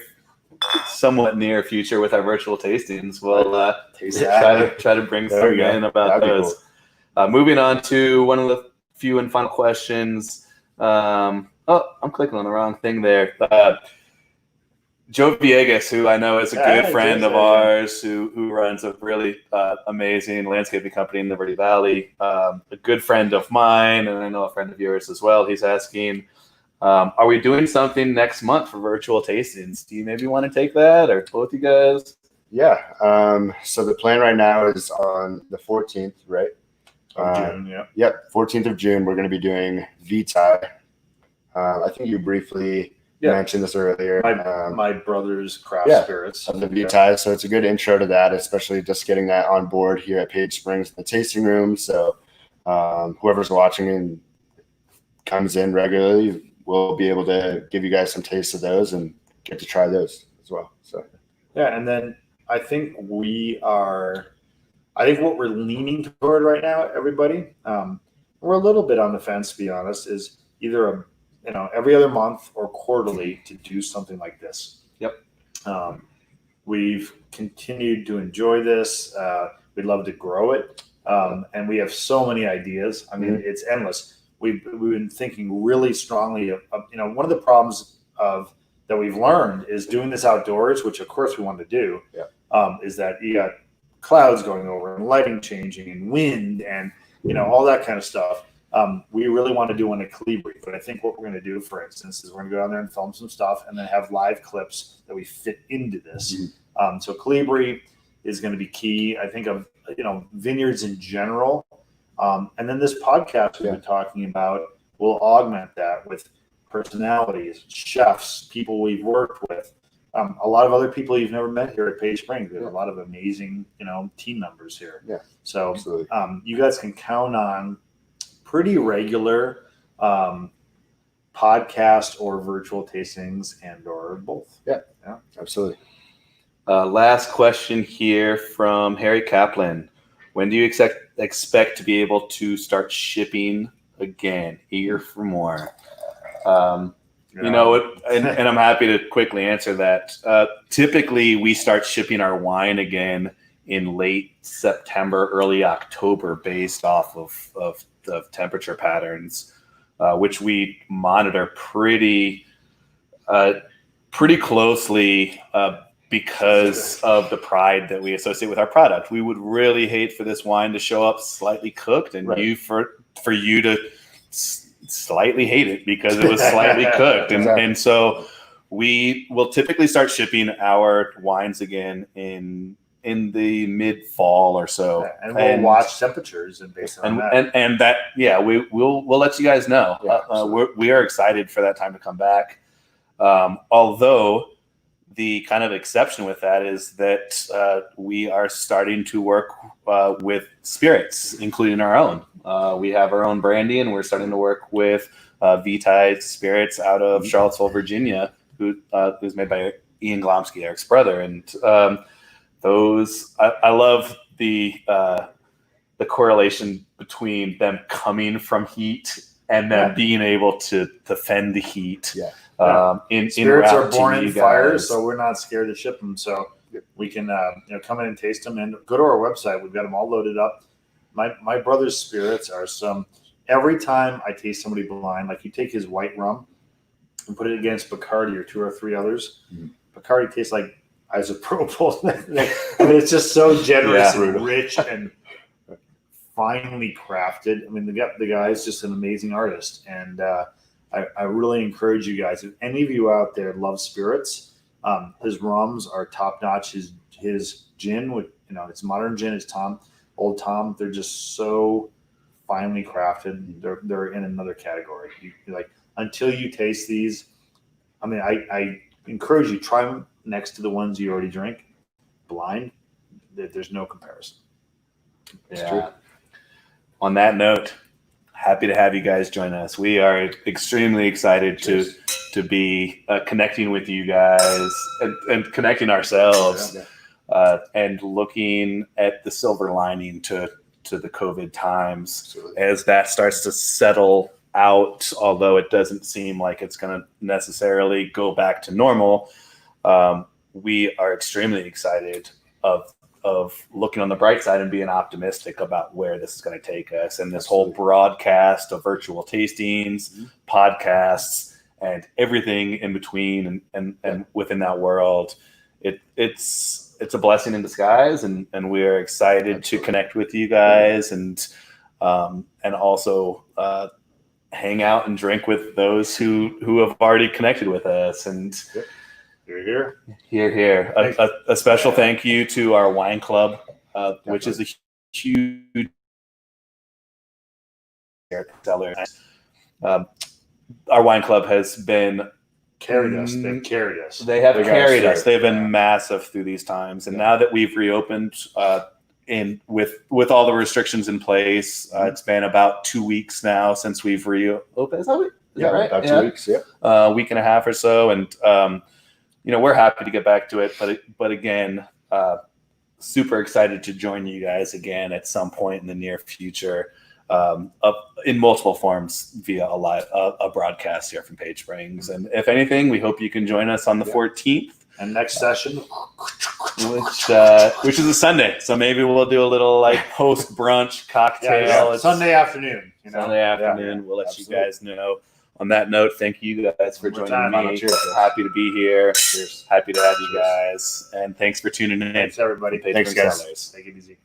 somewhat near future with our virtual tastings, we'll try to bring some in about those. Cool. Moving on to one of the few and final questions. I'm clicking on the wrong thing there. Joe Villegas, who I know is a good friend of ours, who runs a really amazing landscaping company in Liberty Valley, a good friend of mine, and I know a friend of yours as well. He's asking, are we doing something next month for virtual tastings? Do you maybe want to take that, or both you guys? Yeah. So the plan right now is on the 14th, right? June, yeah. Yep, 14th of June. We're going to be doing VTI. I think you briefly mentioned this earlier. My brother's craft spirits. Of the VTI. So it's a good intro to that, especially just getting that on board here at Page Springs, the tasting room. So whoever's watching and comes in regularly, we'll be able to give you guys some taste of those and get to try those as well. So and then I think what we're leaning toward right now, everybody, we're a little bit on the fence, to be honest, is either every other month or quarterly to do something like this. Yep. We've continued to enjoy this. We'd love to grow it. And we have so many ideas. I mean, it's endless. We've been thinking really strongly of one of the problems that we've learned is doing this outdoors, which of course we want to do, is that you got clouds going over and lighting changing and wind and all that kind of stuff. We really want to do one at Colibri, but I think what we're going to do, for instance, is we're going to go down there and film some stuff and then have live clips that we fit into this. So Colibri is going to be key. I think of vineyards in general, and then this podcast we've been talking about will augment that with personalities, chefs, people we've worked with, a lot of other people you've never met here at Page Springs. There's a lot of amazing team members here. Yeah. So you guys can count on pretty regular podcast or virtual tastings or both. Yeah, absolutely. Last question here from Harry Kaplan. When do you expect to be able to start shipping again, eager for more. You know, and I'm happy to quickly answer that. Typically, we start shipping our wine again in late September, early October, based off of the temperature patterns, which we monitor pretty closely because of the pride that we associate with our product. We would really hate for this wine to show up slightly cooked, and for you to slightly hate it because it was slightly cooked. And so we will typically start shipping our wines again in the mid fall or so. Yeah, and we'll watch temperatures and based on that. And that, we'll let you guys know. We are excited for that time to come back. Although the kind of exception with that is that we are starting to work with spirits, including our own. We have our own brandy, and we're starting to work with V-Tide Spirits out of Charlottesville, Virginia, who's made by Ian Glomski, Eric's brother. And those, I love the correlation between them coming from heat and them being able to fend the heat. Spirits are born in fire, so we're not scared to ship them. So we can come in and taste them, and go to our website. We've got them all loaded up. My brother's spirits are every time I taste somebody blind, like you take his white rum and put it against Bacardi or 2 or 3 others. Bacardi tastes like isopropyl. I mean, it's just so generous and rich and finely crafted. I mean, the guy's just an amazing artist, and I really encourage you guys. If any of you out there love spirits, his rums are top notch. His gin, it's modern gin, is Old Tom. They're just so finely crafted. They're in another category. Until you taste these, I mean, I encourage you, try them next to the ones you already drink. Blind, there's no comparison. It's true. On that note, happy to have you guys join us. We are extremely excited to be connecting with you guys and connecting ourselves. And looking at the silver lining to the COVID times as that starts to settle out, although it doesn't seem like it's going to necessarily go back to normal. We are extremely excited of looking on the bright side and being optimistic about where this is going to take us, and this whole broadcast of virtual tastings, podcasts, and everything in between and within that world. It's a blessing in disguise, and we are excited to connect with you guys and also hang out and drink with those who have already connected with us. And here. A special thank you to our wine club, which is a huge seller. Our wine club has been carried us. They've carried us. They have carried us. They've been massive through these times. And now that we've reopened with all the restrictions in place, it's been about 2 weeks now since we've reopened. Is that right? About 2 weeks, a week and a half or so. And, we're happy to get back to it. But again, super excited to join you guys again at some point in the near future. In multiple forms via a broadcast here from Page Springs. And if anything, we hope you can join us on the 14th. And next session, which is a Sunday. So maybe we'll do a little post brunch cocktail. It's Sunday afternoon. Sunday afternoon. We'll let you guys know. On that note, thank you guys for joining me. Happy to be here. Happy to have you guys. And thanks for tuning in. Thanks, everybody. Thanks, guys. Take it easy.